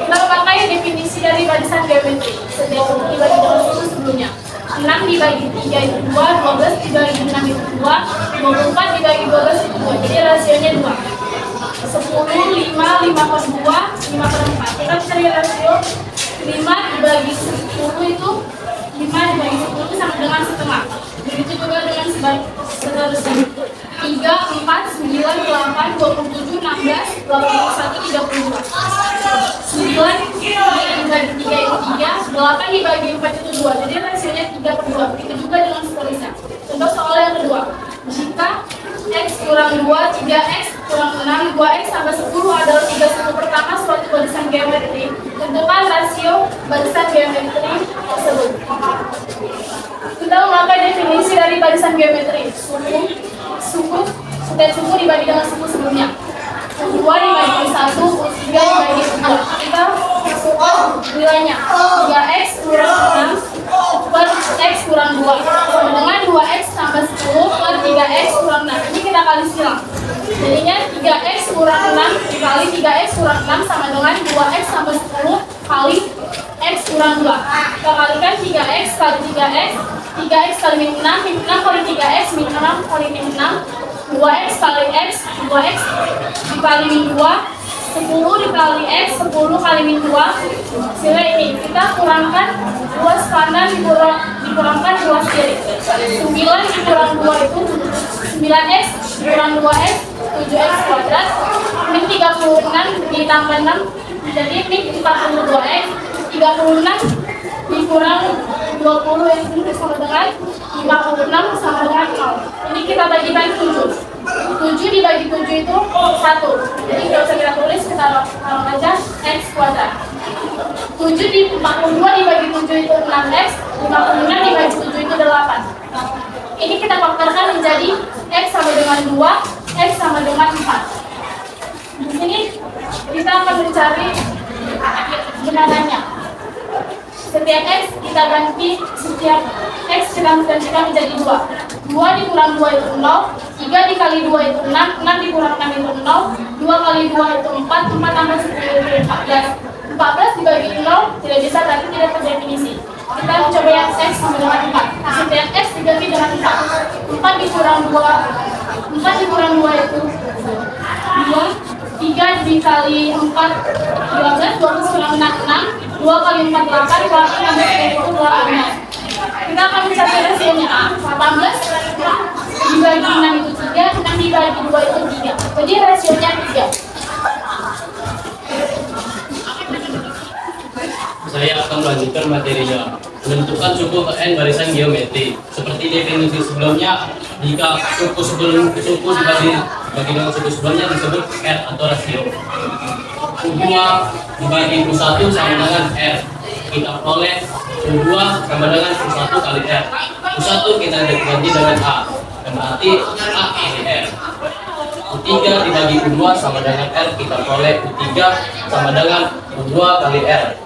Kita memakai definisi dari barisan geometri. Setiap suku dibagi dengan suku sebelumnya. 6 dibagi 3 itu 2, 12 dibagi 6 itu 2, 24 dibagi 12 itu 2. Jadi rasionya 2. 10, 5, 5 per 2, 5 per 4. Kita cari rasio 5 dibagi 10 itu 5 dibagi 10 sama dengan setengah. Begitu juga dengan seterusnya. 3, 4, 9, 8, 27, 16, 81, 32. 9 dibagi 3 itu 3, 8 dibagi 4 itu 2. Jadi rasionya 3 per 2. Begitu juga dengan seterusnya. Contoh soal yang kedua. Jika X kurang 2, 3X kurang 6, 2X tambah 10 adalah 3 suku pertama suatu barisan geometri, tentukan rasio barisan geometri tersebut. Kita memakai definisi dari barisan geometri. Setiap suku dibagi dengan suku sebelumnya. U2 dibagi 1, U3 dibagi 2. Kita masukkan nilainya. 3X kurang 6 per X kurang 2 sama dengan 2X tambah 10 per 3X kurang 6. Ini kita kali silang. Jadinya 3X kurang 6 dikali 3X kurang 6 sama dengan 2X tambah 10 kali X kurang 2. Kita kalikan 3X kali 3X, 3X kali min 6, min 6 kali 3X, min 6 kali min 6, 2X kali X, 2X dikali min 2, 10 dikali X, 10 kali min 2. Hasilnya ini, kita kurangkan ruas kanan dikurangkan ruas kiri. 9 dikurang 2 itu 9X dikurang 2X, 7X kuadrat. Min 36 ditambah 6, jadi min 42X. 36 dikurang 20 itu sama dengan 56 sama dengan 0. Ini kita bagikan 7. 7 dibagi 7 itu 1. Jadi tidak usah kita tulis, kita taruh aja X kuadrat. 7 di 42 dibagi 7 itu 6X, 56 dibagi 7 itu 8. Ini kita faktorkan menjadi X sama dengan 2, X sama dengan 4. Di sini kita akan mencari kebenarannya. Setiap X kita ganti, setiap X kita gantikan menjadi 2. 2 dikurang 2 itu 0, 3 dikali 2 itu 6, 6 dikurang 6 itu 0, 2 kali 2 itu 4, 4 tambah 10 itu 14. 14 dibagi 0 tidak bisa, berarti tidak terdefinisi. Kita mencoba yang X sama dengan 4. Setiap X diganti dengan 4. 4 dikurang 2, 4 dikurang 2 itu 2. 3 dikali 4, 12, 12 kurang 6, 6, 2 kali 4, 8, 8 tambah 10 itu 12. Kita akan mencari rasionya A, 18 dibagi 6 itu 3, 6 dibagi 2 itu 3. Jadi rasionya 3. Saya akan melanjutkan materinya. Menentukan suku ke N barisan geometri. Seperti definisi sebelumnya, jika suku dibagi dengan suku sebelumnya disebut R atau rasio. U2 dibagi U1 sama dengan R. Kita peroleh U2 sama dengan U1 kali R. U1 kita ganti dengan A. Dan berarti A kali R. U3 dibagi U2 sama dengan R. Kita peroleh U3 sama dengan U2 kali R.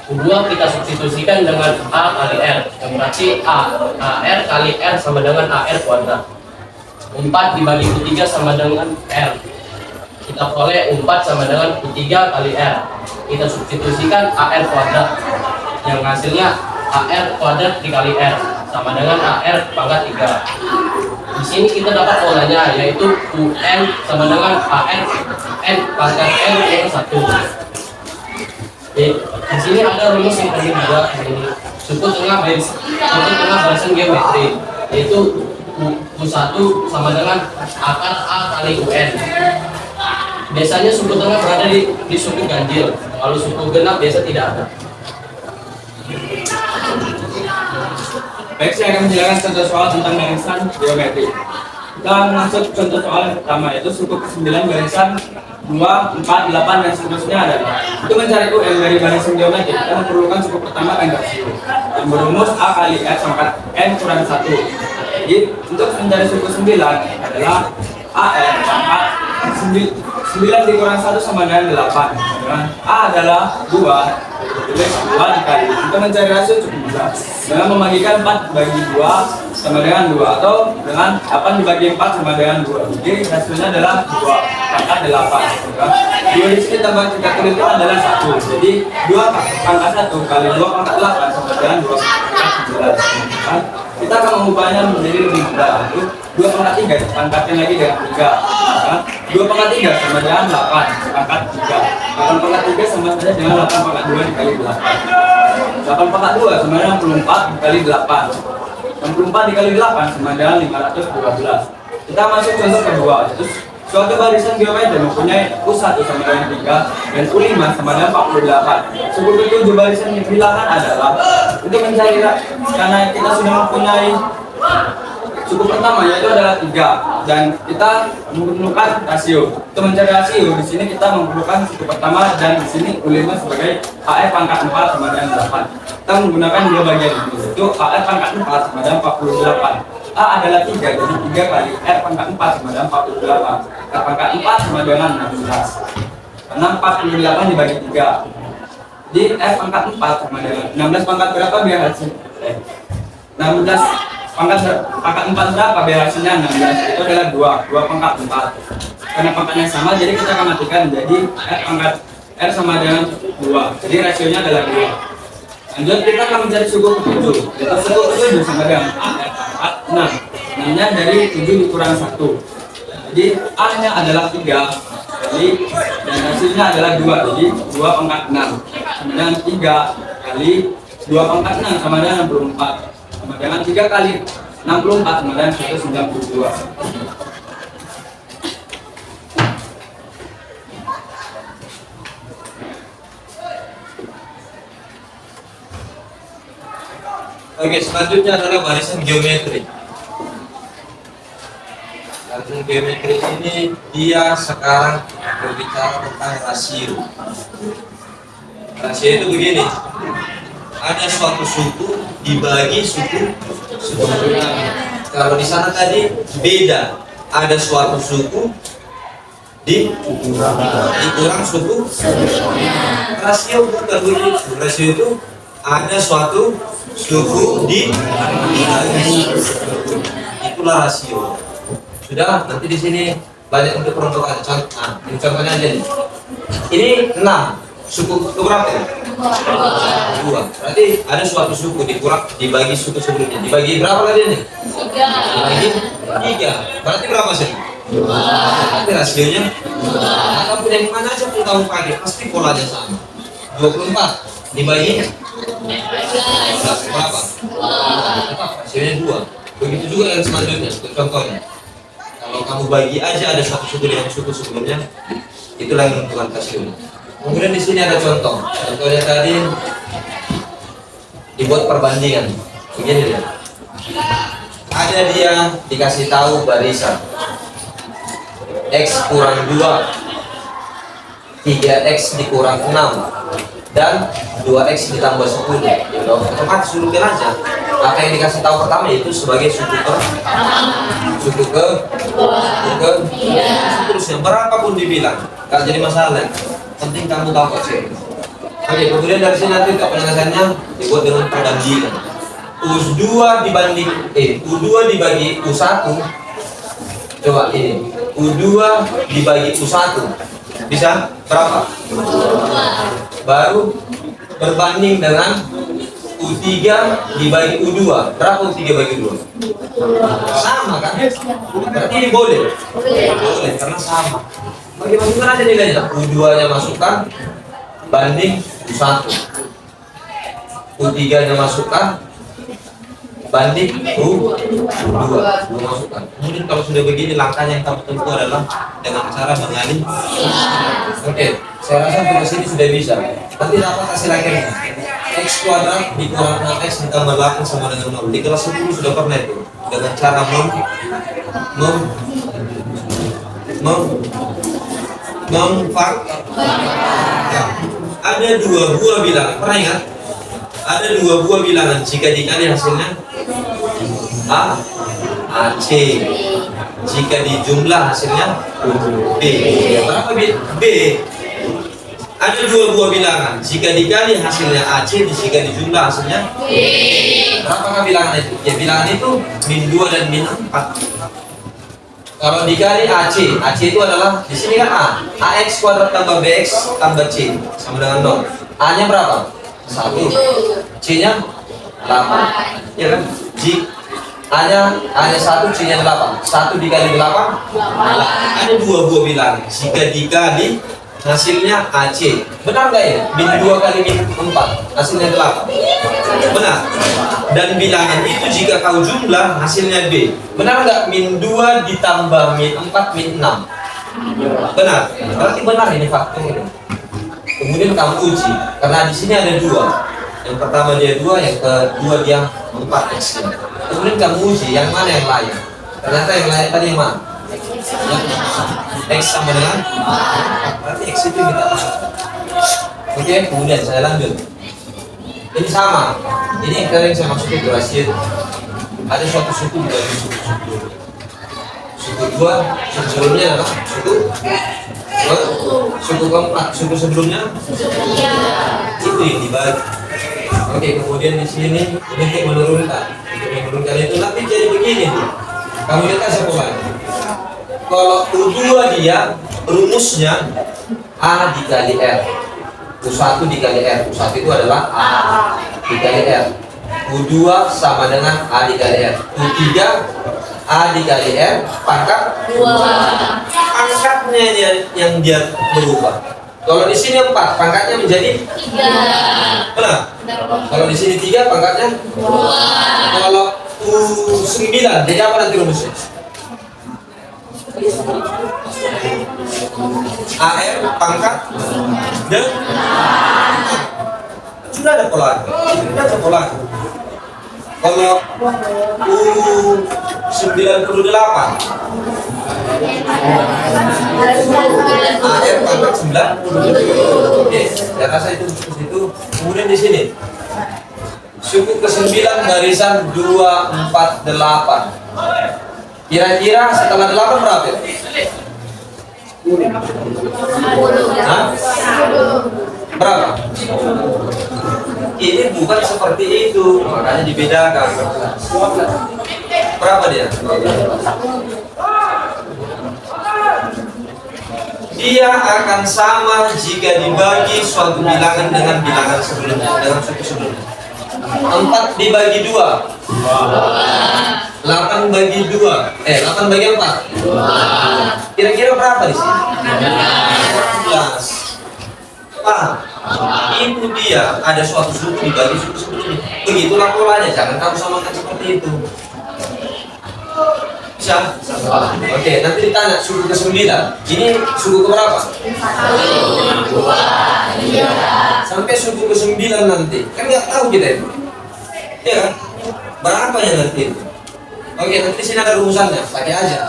U2 kita substitusikan dengan A kali R, yang berarti AR kali R sama dengan AR kuadrat. 4 dibagi U3 sama dengan R. Kita peroleh U4 sama dengan U3 kali R. Kita substitusikan AR kuadrat, yang hasilnya AR kuadrat dikali R sama dengan AR pangkat 3. Di sini kita dapat polanya, yaitu UN sama dengan AR N pangkat N yang 1. Di sini ada rumus yang penting juga. Suku tengah barisan geometri, yaitu U1 sama dengan akar A kali UN. Biasanya suku tengah berada di suku ganjil. Kalau suku genap biasa tidak ada. Baik, saya akan menjelaskan contoh soal tentang barisan geometri. Kita masuk contoh soal yang pertama, yaitu suku ke-9 barisan 2, 4, 8 dan seterusnya adalah. Untuk mencari UN dari barisan geometri, kita memerlukan suku pertama dan rasio yang berumus A kali X pangkat N kurang 1. Jadi untuk mencari suku 9 adalah AN pangkat 9 dikurang 1 sama dengan 8. A adalah 2, tulis 2 dikali. Untuk mencari rasio cukup mudah dengan membagikan 4 bagi 2 sama dengan 2, atau dengan 8 dibagi 4 sama dengan 2. Jadi hasilnya adalah 2 pangkat 8. 2 di sini tambah kita tulis itu adalah 1. Jadi 2 pangkat 1 kali 2 pangkat 8 sama dengan 2 pangkat 9. Kita akan mengubahnya menjadi lebih mudah. 2 pangkat 3 pangkatnya lagi dengan 3. 2 pangkat 3 sama dengan 8 pangkat 3. 8 pangkat 3 sama saja dengan 8 pangkat 2 dikali 8. 8 pangkat 2 sama dengan 64 dikali 8. 64 dikali 8 sama dengan 512. Kita masuk contoh kedua. Terus suatu barisan geometri mempunyai U1 sama dengan 3 dan U5 sama dengan 48. Suku ketujuh barisan bilangan adalah untuk mencari, karena kita sudah mempunyai suku pertama yaitu adalah 3 dan kita memerlukan rasio. Untuk mencari rasio di sini kita memerlukan suku pertama dan di sini U5 sebagai AF pangkat 4 sama dengan 8. Kita menggunakan dua bagian ini, yaitu AF pangkat 4 sama dengan 48. A adalah 3, jadi 3 kali R pangkat 4 sama dengan 48. R pangkat 4 sama dengan 16. Karena 48 dibagi 3. Jadi R pangkat 4 sama dengan 16 pangkat berapa biar hasil? 16 pangkat 4 berapa biar hasilnya 16? Itu adalah 2 pangkat 4. Karena pangkatnya sama, jadi kita akan matikan menjadi R pangkat R sama dengan 2. Jadi rasionya adalah 2. Lanjut kita akan mencari suku ke-7. Yaitu suku ke-7 sama dengan R pangkat 6. 6-nya dari 7 dikurang 1. Jadi A-nya adalah 3. Jadi dan hasilnya adalah 2. Jadi 2 pangkat 6 sama dengan 3 kali 2 pangkat 6 sama dengan 64. Sama dengan 3 kali 64 sama dengan 192. Oke, selanjutnya adalah barisan geometri. Barisan geometri ini dia sekarang berbicara tentang rasio. Rasio itu begini, ada suatu suku dibagi suku sebelumnya. Kalau di sana tadi beda, ada suatu suku dikurang suku sebelumnya. Rasio bukan begitu. Rasio itu ada suatu suku dibagi, itulah rasio. Sudah, nanti di sini banyak untuk peruntukan. Ini contohnya aja nih. Ini 6 suku keberapa? 2. Berarti ada suatu suku dibagi suku sebelumnya. Dibagi berapa lagi nih? 3. Berarti berapa sih? 2. Berarti rasionya 2. Ataupun yang mana aja pun tahu pakai, pasti polanya sama. 24 dibagi berapa? 2. Rasionya 2. Begitu juga yang selanjutnya. Untuk contohnya, kalau kamu bagi aja ada satu suku dengan suku sebelumnya, itulah yang menentukan rasio. Kemudian di sini ada contoh. Contohnya tadi dibuat perbandingan. Begini ya. Ada dia dikasih tahu barisan X kurang 2, 3X dikurang 6 dan 2X ditambah 10. Ya, otomatis suruhkan aja. Apa yang dikasih tahu pertama itu sebagai suku ke seterusnya berapapun dibilang gak jadi masalah. Penting kamu tahu konsep. Oke, kemudian dari sini nanti penyelesaiannya dibuat dengan perbandingan. U2 dibanding U2 dibagi U1. Coba ini U2 dibagi U1 bisa berapa? Baru berbanding dengan U3 dibagi U2. Berapa U3 bagi U2? Sama kan? Berarti ini boleh? Boleh, karena sama. Bagi masukkan aja nilainya. U2 nya masukkan banding U1. U3 nya masukkan banding U2 masukkan. Kemudian kalau sudah begini, langkahnya yang kamu tempuh adalah dengan cara mengalih. Oke, saya rasa untuk kesini sudah bisa. Nanti dapat hasil akhirnya X kuadrat dikurang 6X ditambah 8 sama dengan 0. Di kelas 10 sudah pernah itu. dengan cara ya. Ada dua buah bilangan, pernah ingat? Ada dua buah bilangan, jika dikali hasilnya AC. Jika dijumlah hasilnya B. Berapa B? Ada dua buah bilangan, jika dikali hasilnya AC, jika dijumlah hasilnya B. Berapakah bilangan itu? Ya, bilangan itu min 2 dan min 4. Kalau dikali AC itu adalah di sini kan AX kuadrat tambah BX tambah C sama dengan 0. A-nya berapa? 1. C-nya 8. Ya kan? A-nya 1, C-nya 8. 1 dikali 8 ada dua buah bilangan. Jika dikali hasilnya AC. Benar nggak ya? Min 2 kali min 4 hasilnya 8. Benar. Dan bilangan itu jika kau jumlah hasilnya B. Benar nggak? Min 2 ditambah min 4 min 6. Benar. Berarti benar ini faktor ini. Kemudian kamu uji karena di sini ada dua. Yang pertama dia 2, yang kedua dia 4 X. Kemudian kamu uji yang mana yang layak. Ternyata yang layak tadi yang mana? X sama dengan berarti X itu kita. Oke, kemudian saya lanjut. Ini sama. Ini yang saya maksud itu rasio. Ada suatu suku dibagi suku-suku. Suku 2, suku sebelumnya adalah suku keempat, suku sebelumnya itu yang dibagi. Oke, kemudian di sini untuk menurunkan. Untuk menurunkan itu nanti jadi begini. Kamu lihat saya mulai. Kalau U2 dia rumusnya A dikali R. U1 dikali R. U1 itu adalah A dikali R. U2 sama dengan A dikali R. U3 A dikali R pangkat 2. Pangkatnya yang dia berubah. Kalau di sini 4, pangkatnya menjadi 3. Benar? Kalau di sini 3, pangkatnya 2. Kalau U9, jadi apa nanti rumusnya? AR pangkat dan sudah ada pola. Kalau U98 AR pangkat 9. Oke, saya rasa itu. Kemudian di sini suku ke-9 barisan 248. Kira-kira setelah 8 berapa? Hah? Berapa? Ini bukan seperti itu, makanya dibedakan. Berapa dia? Dia akan sama jika dibagi suatu bilangan dengan bilangan sebelumnya, dengan suku sebelumnya. 4 dibagi 2. 8 bagi 2. 8 bagi 4. Kira-kira berapa di sini? 11. Paham? Itu dia, ada suatu suku dibagi suku sebelumnya. Begitulah polanya, jangan kamu samakan seperti itu. Bisa? Oke, nanti ditanya suku ke-9. Ini suku ke berapa? 1, 2, 3. Sampai suku ke-9 nanti. Kan nggak tahu kita itu. Ya kan? Berapa ya nanti? Oke, nanti di sini ada rumusannya. Pakai aja.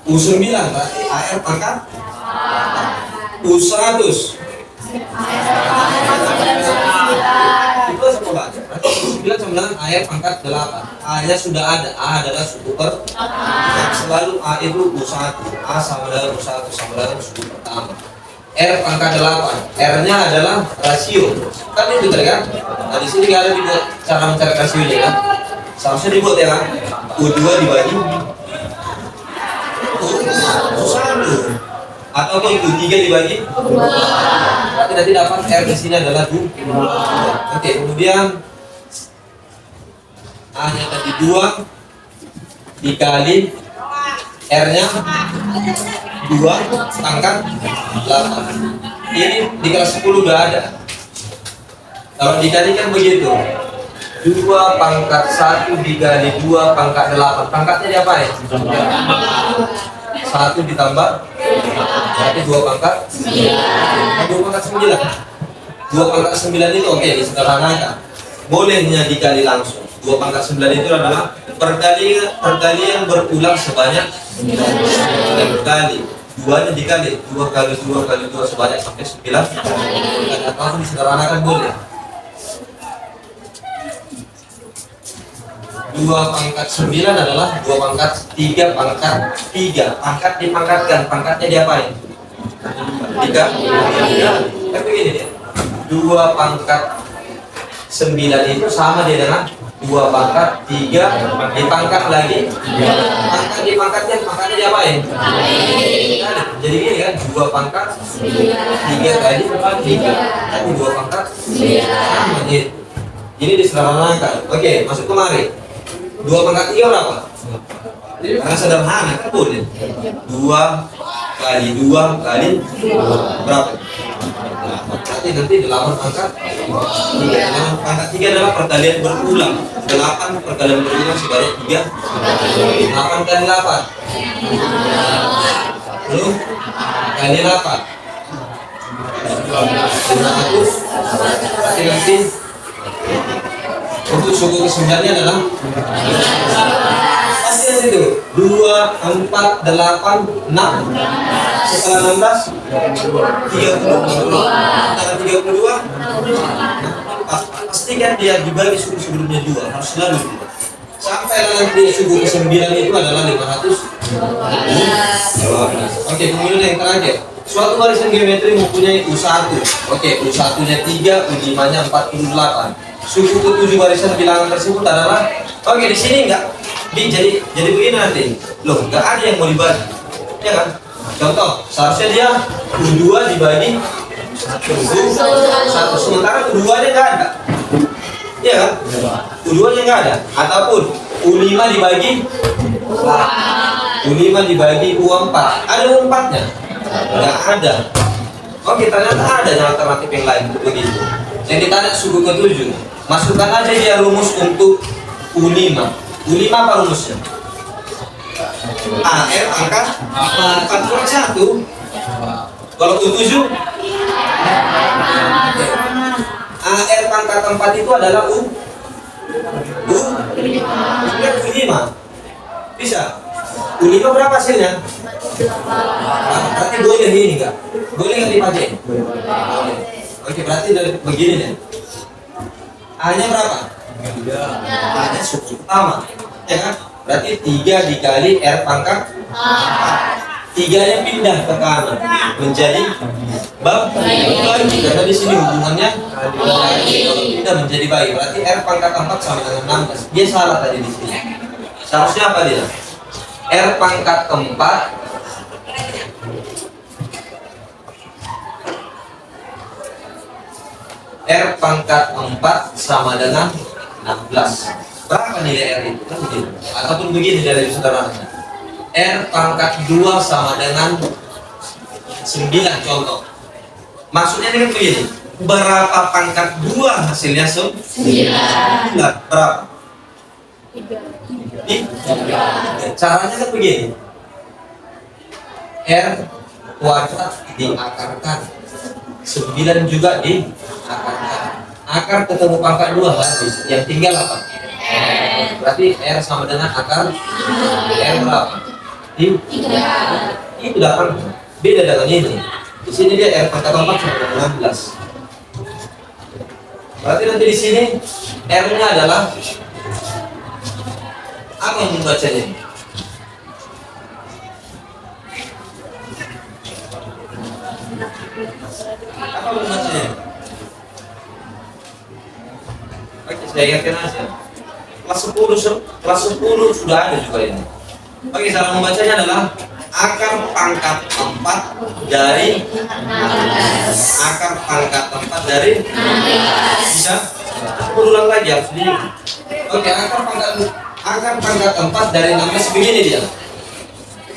U9 berarti AR pangkat U100. Itu sekolah. Berarti U9 sama dengan AR pangkat 8. A-nya sudah ada. A adalah suku pertama. Selalu A itu U1. A sama dengan U1 sama dengan suku pertama. R pangkat 8. R-nya adalah rasio. Kan itu tadi kan? Nah, di sini nggak ada dibuat cara mencari rasionya kan? Seharusnya dibuat ya kan? U2 dibagi U1 atau U3 dibagi U2. Berarti nanti dapat R di sini adalah 2. Oke, kemudian A-nya tadi 2 dikali R-nya 2 pangkat 8. Ini di kelas 10 udah ada. Kalau dikalikan begitu, 2 pangkat 1 dikali 2 pangkat 8. Pangkatnya diapain? 1 ditambah berarti 2 pangkat 9. 2 pangkat 9. 2 pangkat 9 itu oke, disederhanakan. Bolehnya dikali langsung. 2 pangkat 9 itu adalah perkalian berulang sebanyak 9 kali. 2-nya dikali 2 kali 2 kali 2 sebanyak sampai 9 kali. Atau disederhanakan boleh. 2 pangkat 9 adalah 2 pangkat 3 pangkat 3. Pangkat dipangkatkan, pangkatnya diapain? 3. Tapi begini dia. 2 pangkat 9 itu sama dia dengan 2 pangkat 3 dipangkat lagi. Pangkat dipangkatkan, pangkatnya diapain? Jadi gini kan, 2 pangkat 3 kali 3. Tapi 2 pangkat sama dia. Ini disederhanakan. Oke, masuk kemari. 2 pangkat 3 berapa? Karena sederhana kan boleh. 2 kali 2 kali berapa? Berarti nanti 8 pangkat 3. 8 pangkat 3 adalah perkalian berulang. 8 perkalian berulang sebanyak 3. 8 kali 8 10 kali 8 500. Berarti nanti untuk suku ke-9-nya adalah pasti itu 2, 4, 8, 6. Setelah 16 32. Antara 32 pastikan dia dibagi suku sebelumnya juga, harus selalu sampai nanti suku ke-9 itu adalah 500. Oke, kemudian yang terakhir, suatu barisan geometri mempunyai U1. Oke, U1-nya 3, U5-nya 48. Suku ke-7 barisan bilangan tersebut adalah, oke, di sini enggak jadi begini nanti. Loh, enggak ada yang mau dibagi. Ya kan? Contoh, seharusnya dia U2 dibagi U1, sementara U2-nya enggak ada. Iya kan? U2-nya enggak ada. Ataupun U5 dibagi U5 dibagi U4. Ada U4-nya? Enggak ada. Oke, ternyata ada alternatif yang lain begitu. Yang ditanya suku ke-7, masukkan aja dia rumus untuk U5. U5 apa rumusnya? AR angka 4 kurang 1. Kalau U7, AR pangkat 4 itu adalah U5. Bisa? U5 berapa hasilnya? Berarti boleh ini enggak? Boleh nggak dipakai? Oke, berarti dari begini nih. A-nya berapa? 3. A-nya suku pertama. Ya kan? Berarti 3 dikali R pangkat 4. 3-nya pindah ke kanan menjadi bagi, karena di sini hubungannya pindah menjadi bagi. Berarti R pangkat 4 sama dengan 16. Dia salah tadi di sini. Seharusnya apa dia? R pangkat 4 R pangkat 4 sama dengan 16. Berapa nilai R itu? Kan begini. Ataupun begini dari sederhananya. R pangkat 2 sama dengan 9 contoh. Maksudnya ini begini. Berapa pangkat 2 hasilnya? 9. Berapa? 3. Caranya kan begini. R kuadrat diakarkan. 9 juga diakarkan. Akar ketemu pangkat 2 habis. Yang tinggal apa? Berarti R sama dengan akar R berapa? 3. Itu 8. Beda dengan ini. Di sini dia R pangkat 4 sama dengan 16. Berarti nanti di sini R-nya adalah apa yang membacanya? Apa membacanya? Oke, saya ingatkan aja. Kelas 10 sudah ada juga ini. Oke, cara membacanya adalah akar pangkat 4 dari akar pangkat 4 dari bisa ulang lagi harus di. Oke, akar pangkat 4 dari 16 begini dia.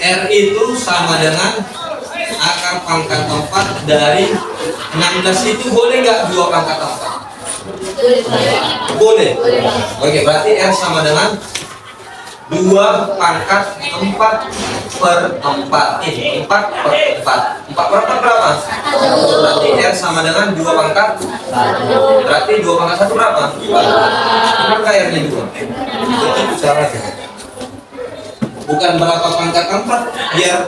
R itu sama dengan akar pangkat 4 dari 16 itu boleh nggak 2 pangkat 4? Boleh. Oke, berarti R sama dengan 2 pangkat 4 per 4. Ini 4 per 4. 4/4 berapa? Berarti R sama dengan 2 pangkat 1. Berarti 2 pangkat 1 berapa? Maka R-nya 2. Itu caranya. Bukan berapa pangkat 4 biar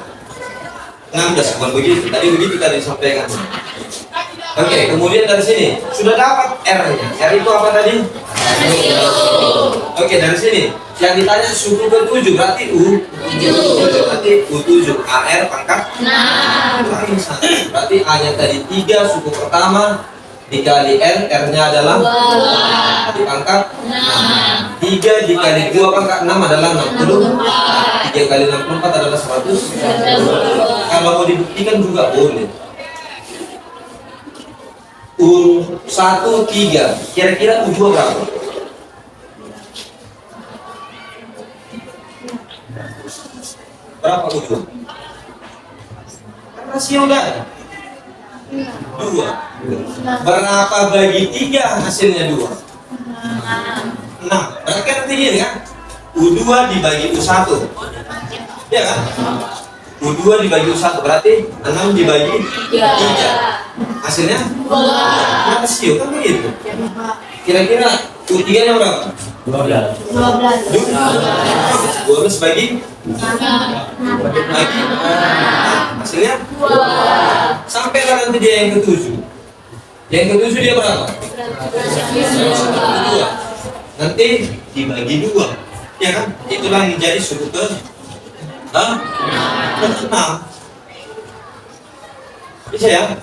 16, bukan begitu. Tadi begitu tadi disampaikan. Oke, kemudian dari sini sudah dapat R-nya. R itu apa tadi? Oke, dari sini yang ditanya suku ke-7 berarti U7. Berarti U7 AR pangkat 6. Berarti A-nya tadi 3 suku pertama dikali R, R-nya adalah di pangkat 6. 3 dikali 2 pangkat 6 adalah 60. 3 kali 64 adalah 100. Kalau mau dibuktikan juga boleh. U1 3, kira-kira U2 berapa? Berapa U2? Kan rasio enggak ada? 2. Berapa bagi 3 hasilnya 2? 6. Berarti kan nanti gini kan? U2 dibagi U1. Ya kan? U2 dibagi U1 berarti 6 dibagi 3. Hasilnya? Rasio kan begitu. Kira-kira U3 nya berapa? 12 bagi hasilnya? Sampai nanti dia yang ke-7. Yang ke-7 dia berapa? 2. Nanti dibagi 2. Ya kan? Itulah yang menjadi suku ke 6. Bisa ya?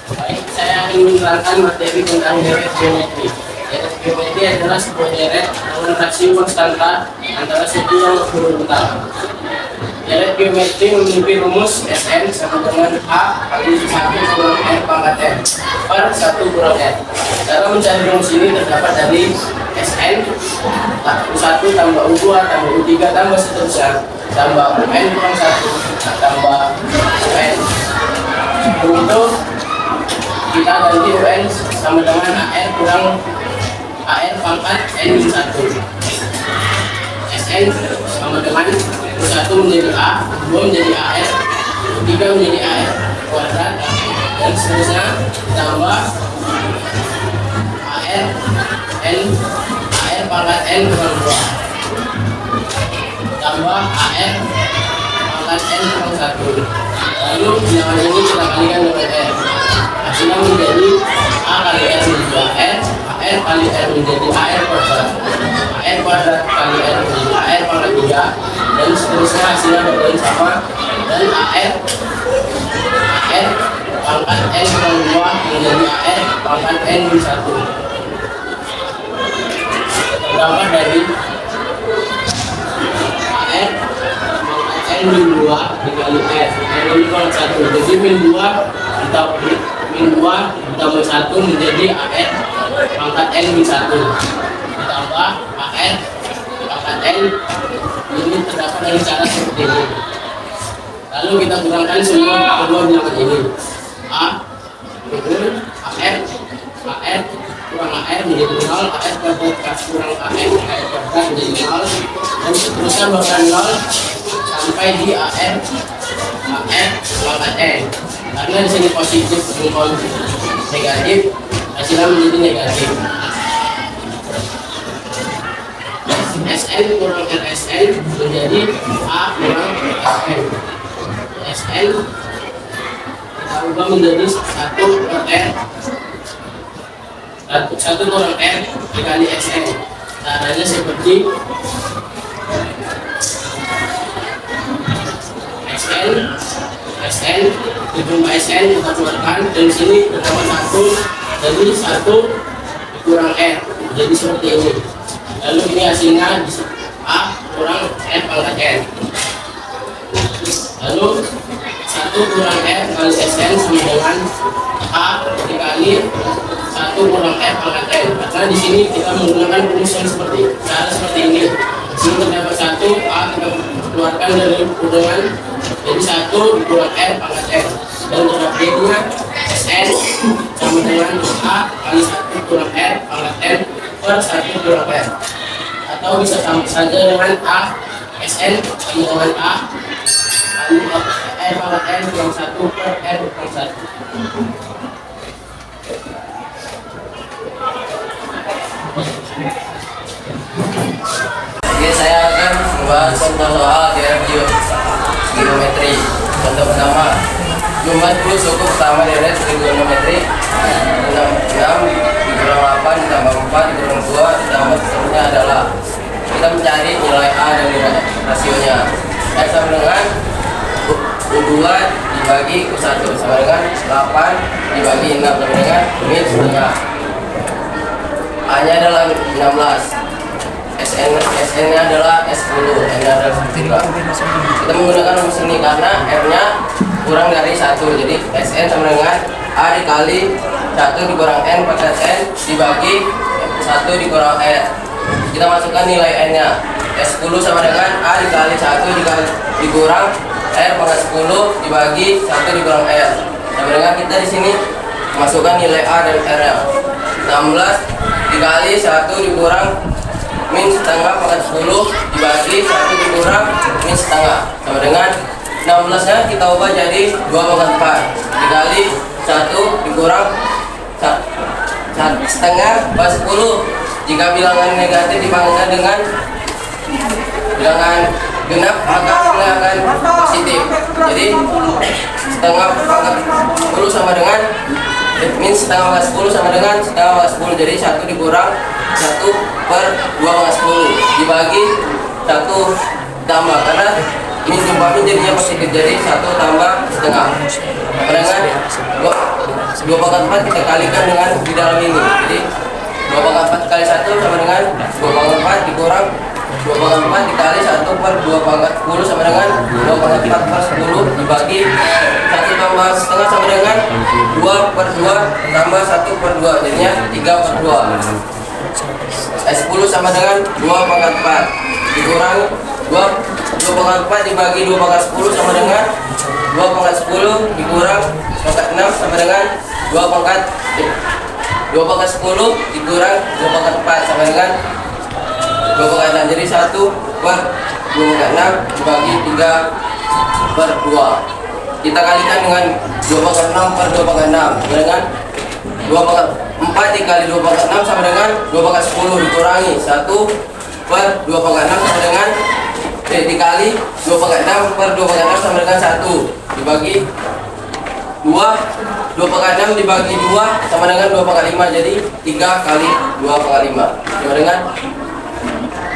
Baik, saya ingin menerangkan materi tentang deret geometri. Deret geometri adalah sebuah deret dengan rasio konstanta antara suku yang berhubungan. Deret geometri memiliki rumus Sn sama dengan A kali 1 kurang R pangkat N per 1 kurang R. Cara mencari rumus ini terdapat dari Sn 1 tambah U2 tambah U3 tambah seterusnya tambah UN kurang 1 tambah UN. Untuk kita ganti UN sama dengan AR kurang AR pangkat N min 1. Sn sama dengan U1 menjadi A, U2 menjadi AR, U3 menjadi AR kuadrat dan seterusnya tambah AR N AR pangkat N kurang 2 tambah AR pangkat N kurang 1. Lalu bilangan ini kita kalikan dengan R. Hasilnya menjadi A kali R menjadi AR, AR kali R menjadi AR kuadrat, AR kuadrat kali R menjadi AR pangkat 3 dan seterusnya hasilnya berdasarkan sama dan AR pangkat N kurang 2 menjadi AR pangkat N min 1. Terdapat dari AR N min 2 dikali R, N min kurang 1. Jadi min 2 ditambah 1 menjadi AR pangkat N min 1 ditambah AR pangkat N. Ini terdapat dari cara seperti ini. Lalu kita kurangkan semua kedua bilangan ini. A AR kurang AR menjadi 0, AR kuadrat kurang AR kuadrat menjadi 0 dan seterusnya bahkan 0 sampai di AR pangkat N. Karena di sini positif dengan negatif, hasilnya menjadi negatif. Sn kurang RSN menjadi A kurang Sn. Sn kita ubah menjadi 1 kurang R, 1 kurang R dikali Sn. Caranya seperti Sn ditambah Sn kita keluarkan dan sini terdapat 1, jadi 1 kurang R jadi seperti ini. Lalu ini hasilnya A kurang R pangkat N. Lalu 1 kurang R kali Sn sama dengan A dikali 1 kurang R pangkat N. Karena di sini kita menggunakan rumus yang seperti ini. Di sini terdapat 1, A kita keluarkan dari ulangan jadi 1 kurang R pangkat N dan terdapatnya Sn sama dengan A kali 1 kurang R pangkat N per 1 kurang R, atau bisa sama saja dengan A Sn sama dengan A kali R R pangkat N kurang 1 per R kurang 1. Oke, saya akan membahas contoh soal deret geometri. Contoh pertama, jumlah 10 suku pertama deret trigonometri 6 dikurang 8 ditambah 4 dikurang 2 ditambah seterusnya adalah kita mencari nilai A dan nilai rasionya. R sama dengan U2 dibagi U1 sama dengan 8 dibagi 6 sama dengan min setengah. A nya adalah 16, SN nya adalah S10, N nya adalah 3. Kita menggunakan rumus ini karena R nya kurang dari 1, jadi SN sama dengan A dikali 1 dikurang N pangkat N dibagi 1 dikurang N. Kita masukkan nilai N nya, S10 sama dengan A dikali 1 dikurang R pangkat 10 dibagi 1 dikurang R. Sama dengan kita di sini masukkan nilai A dan R nya, 16 dikali 1 dikurang min setengah pangkat 10 dibagi 1 dikurang min setengah sama dengan 16 nya kita ubah jadi 2 pangkat 4 dikali 1 dikurang setengah per 10. Jika bilangan negatif dipangkat dengan bilangan genap maka hasilnya akan positif. Jadi setengah pangkat 10 sama dengan min setengah pangkat 10 sama dengan setengah pangkat 10. Jadi 1 dikurang 1 per 2 pangkat 10 dibagi 1 tambah karena min jumpa min jadinya positif, jadi 1 tambah setengah sama dengan 2 pangkat 4 kita kalikan dengan di dalam ini. Jadi 2 pangkat 4 kali 1 sama dengan 2 pangkat 4 dikurang 2 pangkat 4 dikali 1 per 2 pangkat 10 sama dengan 2 pangkat 4 per 10 dibagi 1 tambah setengah sama dengan 2 per 2 tambah 1 per 2 jadinya 3 per 2. S10 sama dengan 2 pangkat 4 dikurangi 2 pangkat 4 dibagi 2 pangkat 10 sama dengan 2 pangkat 10 dikurang pangkat 6 sama dengan 2 pangkat 10 dikurang 2 pangkat 4 sama dengan 2 pangkat 6. Jadi 1 per 2 pangkat 6 dibagi 3 per 2. Kita kalikan dengan 2 pangkat 6 per 2 pangkat 6 sama dengan 2 pangkat 4 dikali 2 pangkat 6 sama dengan 2 pangkat 10 dikurangi 1 per 2 pangkat 6 sama dengan dikali 2 pangkat 6 per 2 pangkat 6 sama dengan 1 dibagi 2 pangkat 6 dibagi 2 sama dengan 2 pangkat 5, jadi 3 kali 2 pangkat 5 sama dengan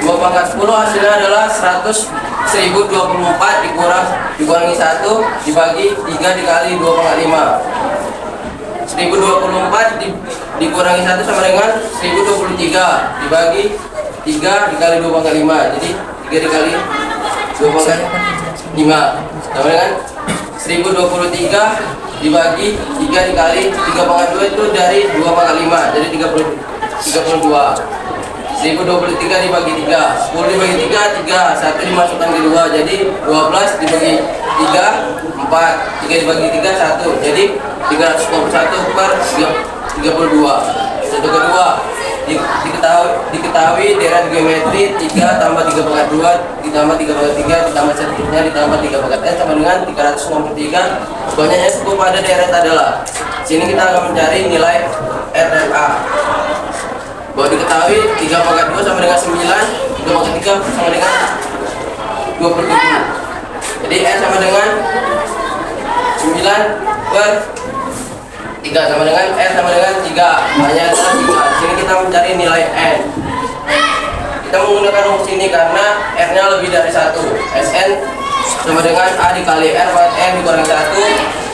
2 pangkat 10 hasilnya adalah 1024 dikurangi 1 dibagi 3 dikali 2 pangkat 5. 1024 dikurangi 1 sama dengan 1023 dibagi 3 dikali 2 pangkat 5, jadi 3 dikali 2 pangkat 5 sama dengan 1023 dibagi 3 dikali 3 pangkat 2 itu dari 2 pangkat 5, jadi 32. 1023 dibagi 3, 10 dibagi 3, 1 dimasukkan ke 2, jadi 12 dibagi 3, 4, 3 dibagi 3, 1, jadi 321 per 32. Contoh kedua, diketahui deret geometri 3 tambah 3 pangkat 2 ditambah 3 pangkat 3 ditambah seterusnya ditambah 3 pangkat n sama dengan 363. Banyaknya suku pada deret adalah. Sini kita akan mencari nilai R dan A. Bahwa diketahui 3 pangkat 2 sama dengan 9, 2 pangkat 3 sama dengan 27. Jadi R sama dengan 9 per 3 sama dengan R sama dengan 3, banyak adalah 3. Sini kita mencari nilai N. Kita menggunakan rumus ini karena R nya lebih dari 1. Sn sama dengan A dikali R pangkat N dikurangi 1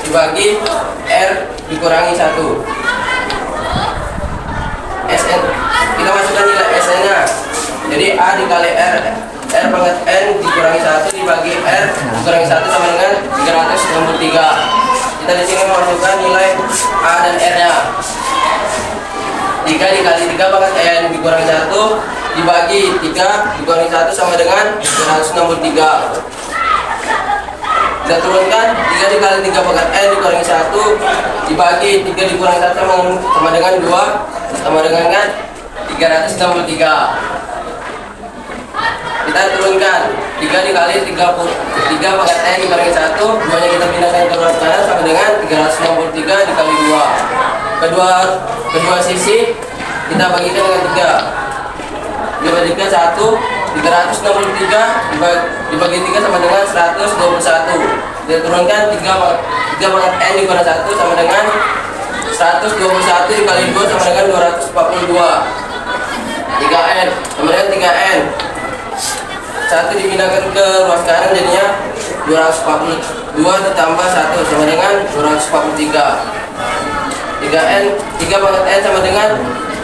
dibagi R dikurangi 1. Sn kita masukkan nilai Sn nya, jadi A dikali R pangkat N dikurangi 1 dibagi R dikurangi 1 sama dengan 363. Kita di sini memasukkan nilai A dan R nya, 3 dikali 3 pangkat N dikurangi 1 dibagi 3 dikurangi 1 sama dengan 363. Kita turunkan 3 dikali 3 pangkat N dikurangi 1 dibagi 3 dikurangi 1 sama dengan 2 sama dengan 363. Kita turunkan 3 dikali 33 pangkat N dibagi 1, 2 nya kita pindahkan ke ruas kanan sama dengan 363 dikali 2. Kedua sisi kita bagikan dengan 3. Dibagi 3 1, 363 dibagi 3 sama dengan 121. Kita turunkan 3 pangkat N dikurangi 1 sama dengan 121 dikali 2 sama dengan 242. 3N sama dengan 3N. 1 dipindahkan ke ruas kanan jadinya 242 ditambah 1 sama dengan 243. 3N 3 pangkat N sama dengan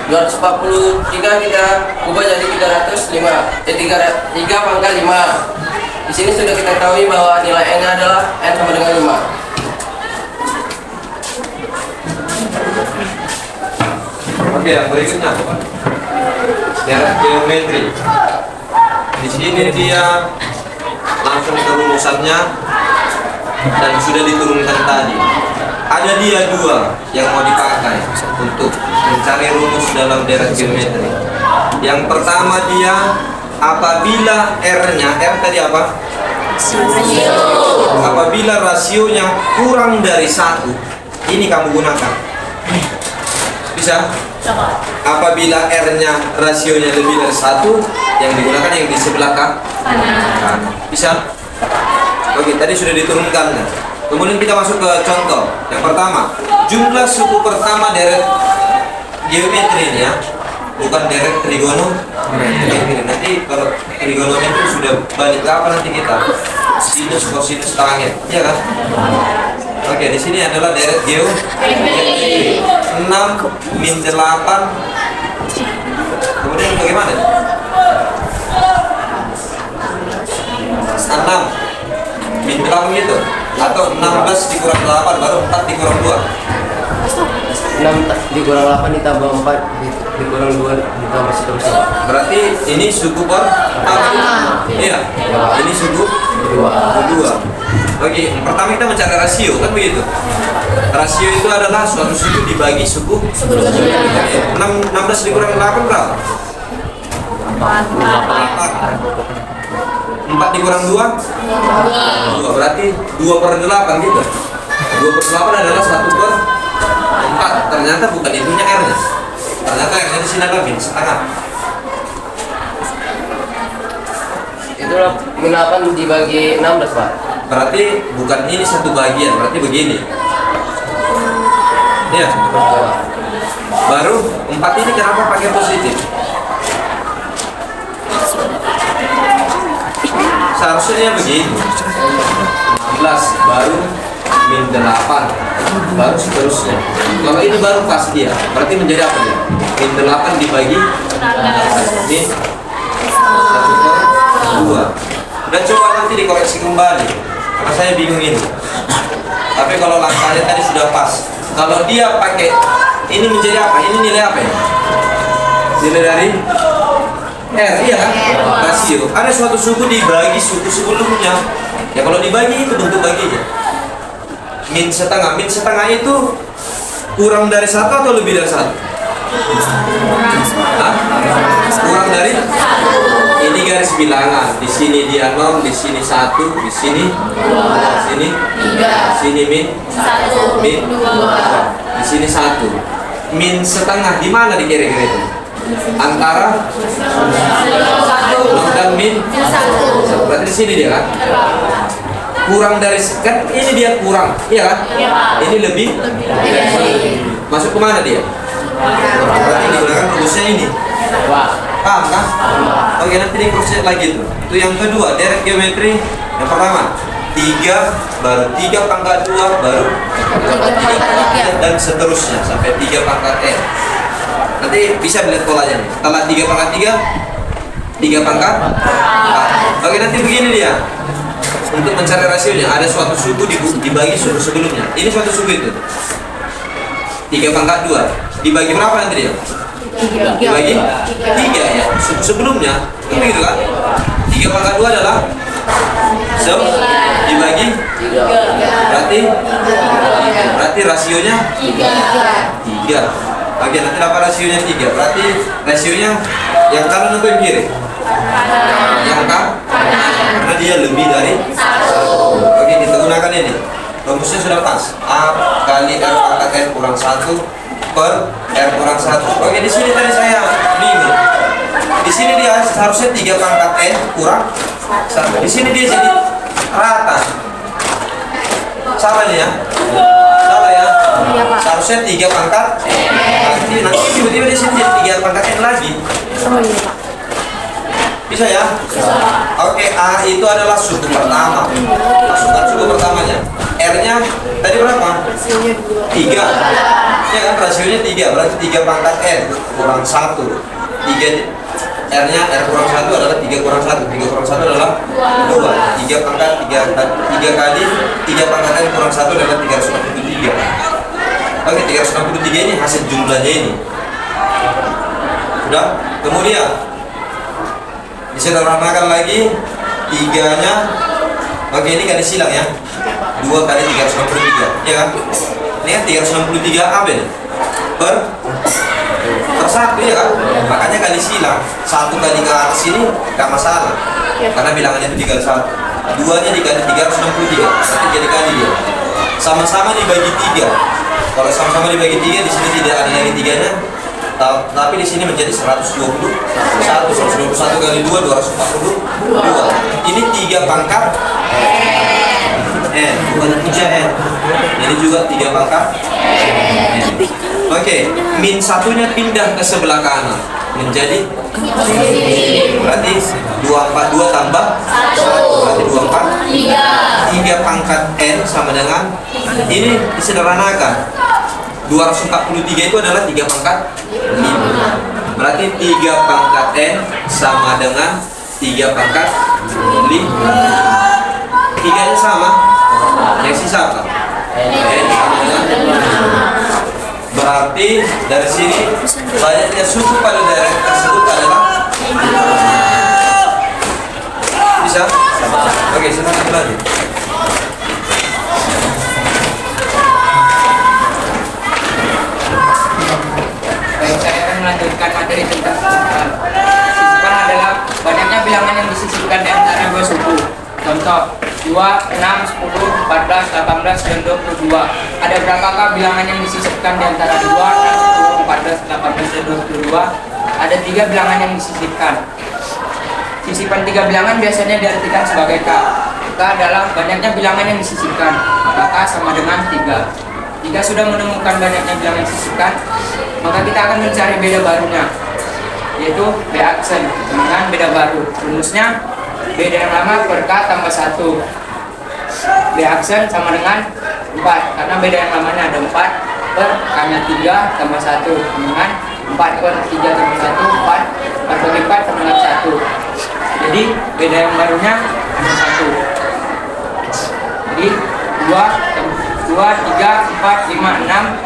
243 kita ubah jadi 305. 3 pangkat 5. Di sini sudah kita ketahui bahwa nilai N-nya adalah N sama dengan 5. Oke, yang berikutnya deret geometri. Di sini dia langsung ke rumusannya dan sudah diturunkan tadi. Ada dia dua yang mau dipakai untuk mencari rumus dalam deret geometri. Yang pertama dia apabila R-nya, R tadi apa? Apabila rasionya kurang dari 1, ini kamu gunakan. Bisa? Apabila R-nya rasionya lebih dari 1, yang digunakan yang di sebelah kanan. Bisa? Oke, tadi sudah diturunkan. Kemudian kita masuk ke contoh. Yang pertama, jumlah suku pertama deret geometri ini ya, bukan deret trigonometri. Nanti kalau trigonometri sudah balik ke apa nanti kita? Sinus, kosinus, tangent, ya kan? Oke, di sini adalah deret geometri 6 min 8. Kemudian bagaimana? 6 min 8 gitu, atau 16 dikurang 8 baru 4 dikurang 2. 6 dikurang 8 ditambah 4 dikurang 2 ditambah seterusnya. Berarti ini suku pertama. Iya, ini suku kedua. Oke, pertama kita mencari rasio, kan begitu. Rasio itu adalah suatu suku dibagi suku. 16 dikurang 8 berapa? 4 dikurang 2? 2, berarti 2/8 gitu. 2/8 adalah 1/4. Ternyata bukan itunya R-nya. Ternyata R-nya di sini adalah min setengah. Itulah min 8 dibagi 16, Pak. Berarti bukan ini satu bagian, berarti begini. Ya. Baru 4 ini kenapa pakai positif? Seharusnya begini. 16 baru min 8 baru seterusnya. Kalau ini baru pas dia, berarti menjadi apa dia? Min 8 dibagi min 1/2. Dan coba nanti dikoreksi kembali, karena saya bingung ini. Tapi kalau langkahnya tadi sudah pas. Kalau dia pakai ini menjadi apa? Ini nilai apa ya? Nilai dari R, iya kan? Rasio. Ada suatu suku dibagi suku sebelumnya. Ya kalau dibagi itu bentuk baginya. Min setengah. Min setengah itu kurang dari 1 atau lebih dari 1? Hah? Kurang dari? Ini garis bilangan. Di sini dia 0, di sini 1, di sini 2, di sini 3, di sini min 1, min 2, di sini 1. Min setengah di mana di kira-kira itu? Antara 0 dan min 1. Berarti di sini dia kan? Kurang dari, kan ini dia kurang, iya kan? Ini lebih dari 1. Masuk ke mana dia? Berarti digunakan rumusnya ini. Paham kan? Oke, nanti diproses lagi itu. Itu yang kedua, deret geometri. Yang pertama 3 baru 3 pangkat 2 baru 3 dan seterusnya sampai 3 pangkat N. Nanti bisa lihat polanya nih. Setelah 3 pangkat 3 3 pangkat 4. Oke, nanti begini dia. Untuk mencari rasionya ada suatu suku dibagi suku sebelumnya. Ini suatu suku itu 3 pangkat 2 dibagi berapa nanti dia? Dibagi 3 ya. Suku sebelumnya itu begitu kan? 3 pangkat 2 adalah dibagi 3. Berarti rasionya 3. Oke, nanti dapat rasionya 3. Berarti rasionya yang kanan atau yang kiri? Yang kanan. karena dia lebih dari 1. Oke, kita gunakan ini. Rumusnya sudah pas. A kali R pangkat N kurang 1 per R kurang 1. Oke, di sini tadi saya bingung. Di sini dia harusnya 3 pangkat N kurang 1. Di sini dia jadi rata. Salah ini ya? Salah ya? Seharusnya 3 pangkat nanti tiba-tiba di sini jadi 3 pangkat N lagi. Bisa ya? Oke, A itu adalah suku pertama. Masukkan suku pertamanya. R-nya tadi berapa? 3. Ya kan, rasionya 3. Berarti 3 pangkat N kurang 1. 3 R-nya R kurang 1 adalah 3 kurang 1. 3 kurang 1 adalah 2. 3 pangkat 3 kali 3 pangkat N kurang 1 adalah 363. Oke, 363 ini hasil jumlahnya ini. Sudah? Kemudian disederhanakan lagi 3-nya. Oke, ini kali silang ya. 2 kali 363, ya kan? Ini kan 363 apa ini? Per 1 ya kan? Makanya kali silang 1 kali ke atas ini gak masalah karena bilangannya itu dikali 1. 2-nya dikali 363, berarti jadi kali dia. Sama-sama dibagi 3. Kalau sama-sama dibagi 3, di sini tidak ada lagi 3-nya. Tapi di sini menjadi 121. 121 kali 2 242. Ini 3 pangkat N, bukan 3 N. Ini juga 3 pangkat N. Oke, min satunya pindah ke sebelah kanan menjadi berarti 242 tambah 1 berarti 24. 3 pangkat N sama dengan ini disederhanakan. 243 itu adalah 3 pangkat 5. Berarti 3 pangkat N sama dengan 3 pangkat 5. 3-nya sama. Yang sisa apa? N sama dengan 5. Berarti dari sini banyaknya suku pada daerah tersebut adalah 5. Bisa? Oke, silahkan lagi. Melanjutkan materi tentang sisipan. Sisipan adalah banyaknya bilangan yang disisipkan di antara dua suku. Contoh 2, 6, 10, 14, 18, dan 22. Ada berapakah bilangan yang disisipkan di antara 2, 6, 10, 14, 18, dan 22? Ada 3 bilangan yang disisipkan. Sisipan 3 bilangan biasanya diartikan sebagai K. K adalah banyaknya bilangan yang disisipkan. Maka K sama dengan 3. Jika sudah menemukan banyaknya bilangan disisipkan, maka kita akan mencari beda barunya, yaitu B aksen dengan beda baru. Rumusnya beda yang lama per K tambah 1. B aksen sama dengan 4, karena beda yang lamanya ada 4 per K-nya 3 tambah 1 dengan 4 per 3 tambah 1, 4 bagi 4 sama dengan 1. Jadi beda yang barunya ada 1. Jadi 2, 3, 4, 5, 6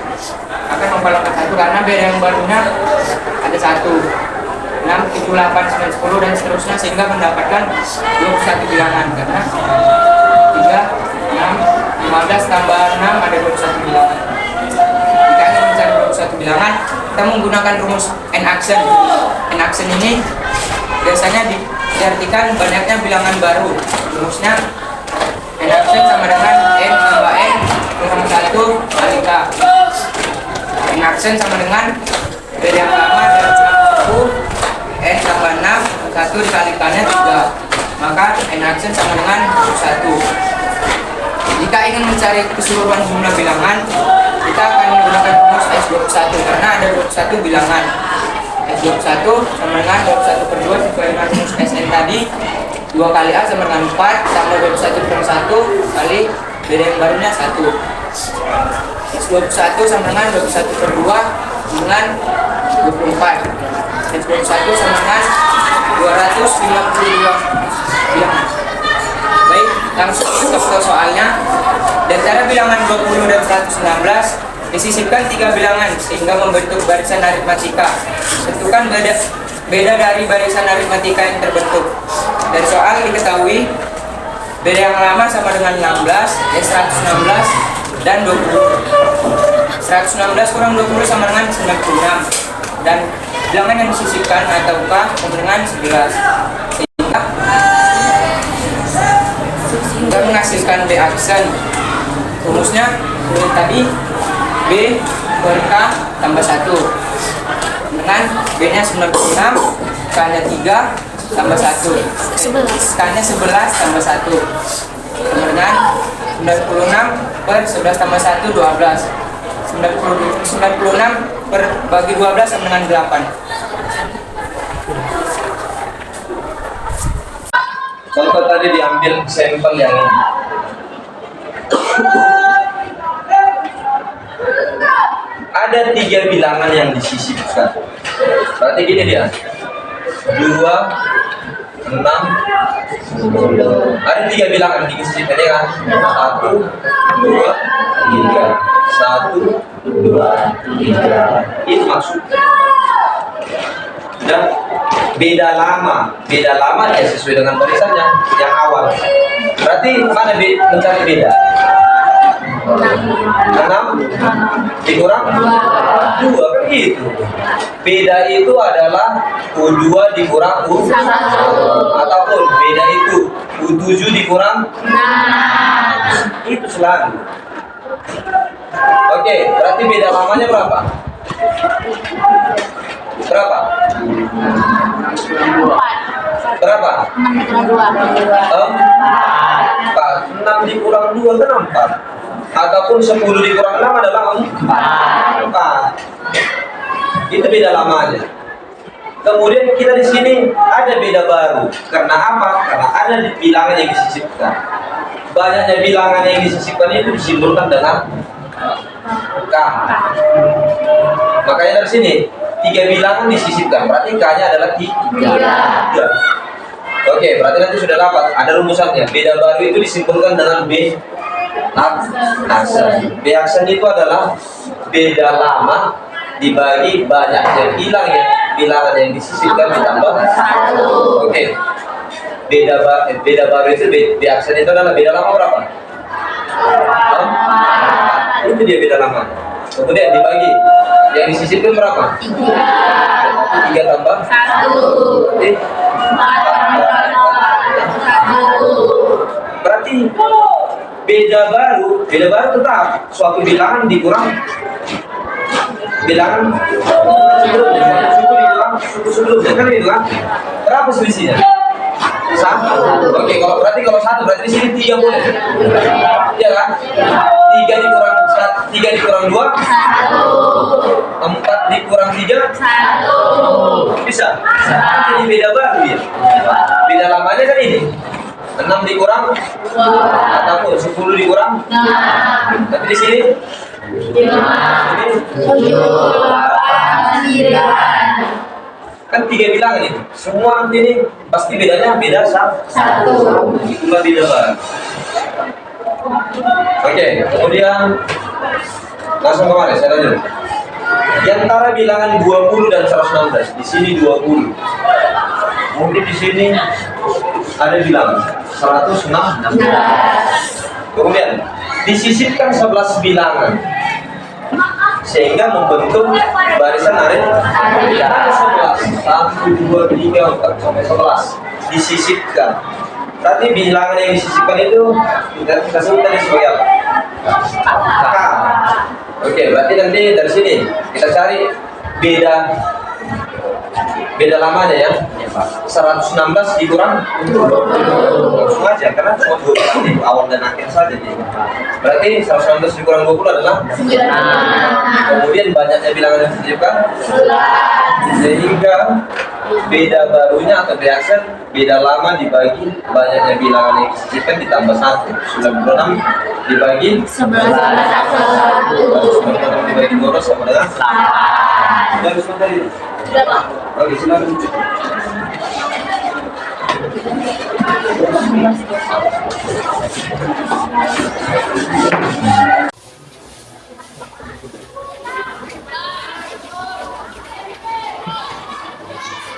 akan memperlakukan 1 karena beda yang barunya ada 1. 6, 7, 8, 9, 10 dan seterusnya sehingga mendapatkan 21 bilangan karena 3, 6, 15 tambah 6 ada 21 bilangan. Jika ingin mencari 21 bilangan, kita menggunakan rumus N aksen. N aksen ini biasanya diartikan banyaknya bilangan baru. Rumusnya N aksen sama dengan N tambah N kurang 1 kali K. N aksen sama dengan beda yang lama dan 1, N tambah 6, 1 dikali K-nya 3. Maka N aksen sama dengan 1. Jika ingin mencari keseluruhan jumlah bilangan, kita akan menggunakan rumus S21 karena ada 21 bilangan. S21 sama dengan 21 per 2 sesuai dengan rumus Sn tadi. 2 kali A sama dengan 4 tambah 21 per 1 kali beda yang barunya 1. S21 sama dengan 21 per 2 dengan 24. S21 sama dengan 252 bilangan. Baik, langsung kita ke soalnya. Dari cara bilangan 20 dan 119 disisipkan 3 bilangan sehingga membentuk barisan aritmatika. Tentukan beda dari barisan aritmatika yang terbentuk. Dari soal diketahui beda yang lama sama dengan 16, 116 dan 20. 116 kurang 20 sama dengan 96 dan bilangan yang disisipkan atau K sama dengan 11. Sehingga dan menghasilkan B aksen. Rumusnya seperti tadi, B per K tambah 1 dengan B nya 96, K nya 3 tambah 1, K nya 11 tambah 1 sama dengan 96 per 11 tambah 1 12. 96 per bagi 12 sama dengan 8. Contoh tadi diambil sampel yang ini. Ada 3 bilangan yang disisipkan. Berarti gini dia. 2, 6, 10. Ada 3 bilangan disisipkan ya kan? 1, 2, 3. 1, 2, 3. Itu maksudnya. Dan beda lama dia sesuai dengan barisannya yang awal. Berarti mana mencari beda? 6 dikurang 2 kan gitu. Beda itu adalah U2 dikurang U1 ataupun beda itu U7 dikurang 6. Itu selalu. Oke, berarti beda lamanya berapa? Berapa? 4. 6 dikurang 2 kan 4. Ataupun 10 dikurang 6 adalah 4. Itu beda lamanya. Kemudian kita di sini ada beda baru. Karena apa? Karena ada bilangan yang disisipkan. Banyaknya bilangan yang disisipkan itu disimbolkan dengan K. Makanya dari sini 3 bilangan disisipkan. Berarti K-nya adalah 3. Oke, berarti nanti sudah dapat. Ada rumusannya. Beda baru itu disimpulkan dengan B aksen. B aksen itu adalah beda lama dibagi banyaknya bilangan yang disisipkan ditambah 1. Oke. Beda baru itu B aksen itu adalah beda lama berapa? 4. Itu dia beda lama. Kemudian dibagi yang disisipkan berapa? 3 tambah 1. Berarti beda baru tetap suatu bilangan dikurang bilangan sebelumnya, suku dikurang suku sebelumnya kan itu kan? Berapa selisihnya? 1. Oke, berarti kalau 1 berarti di sini 3 boleh. Iya kan? 3 dikurang 2 1. 4 dikurang 3 1. Bisa? Jadi beda baru ya. Beda lamanya kan ini. 6 dikurang 2 ataupun 10 dikurang 6. Tapi di sini 5 7 8 9. Kan 3 bilangan ini. Semua ini pasti bedanya beda 1. Itulah beda baru. Oke, kemudian langsung kemana? Saya lanjut. Di antara bilangan 20 dan 116, di sini 20. Mungkin di sini ada bilangan 116. Kemudian disisipkan 11 bilangan sehingga membentuk barisan aritmatika. Ada 11, 1, 2, 3, 4 sampai 11 disisipkan. Berarti bilangan yang disisipkan itu kita sebut tadi sebagai apa? K. Oke, berarti nanti dari sini kita cari beda lamanya ya. 116 dikurang 20. Langsung aja karena cuma 20 itu awal dan akhir saja nih. Berarti 116 dikurang 20 adalah 9. Kemudian banyaknya bilangan yang disisipkan 11. Sehingga beda barunya atau B aksen beda lama dibagi banyaknya bilangan yang disisipkan ditambah 1. 96 dibagi 11 dibagi 12 sama dengan 8. Sudah bisa tadi? Sudah, Pak. Oke, silakan.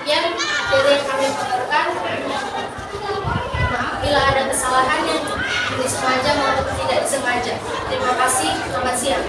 Yang dari yang kami lakukan, maaf bila ada kesalahan yang disengaja maupun tidak disengaja. Terima kasih, selamat siang.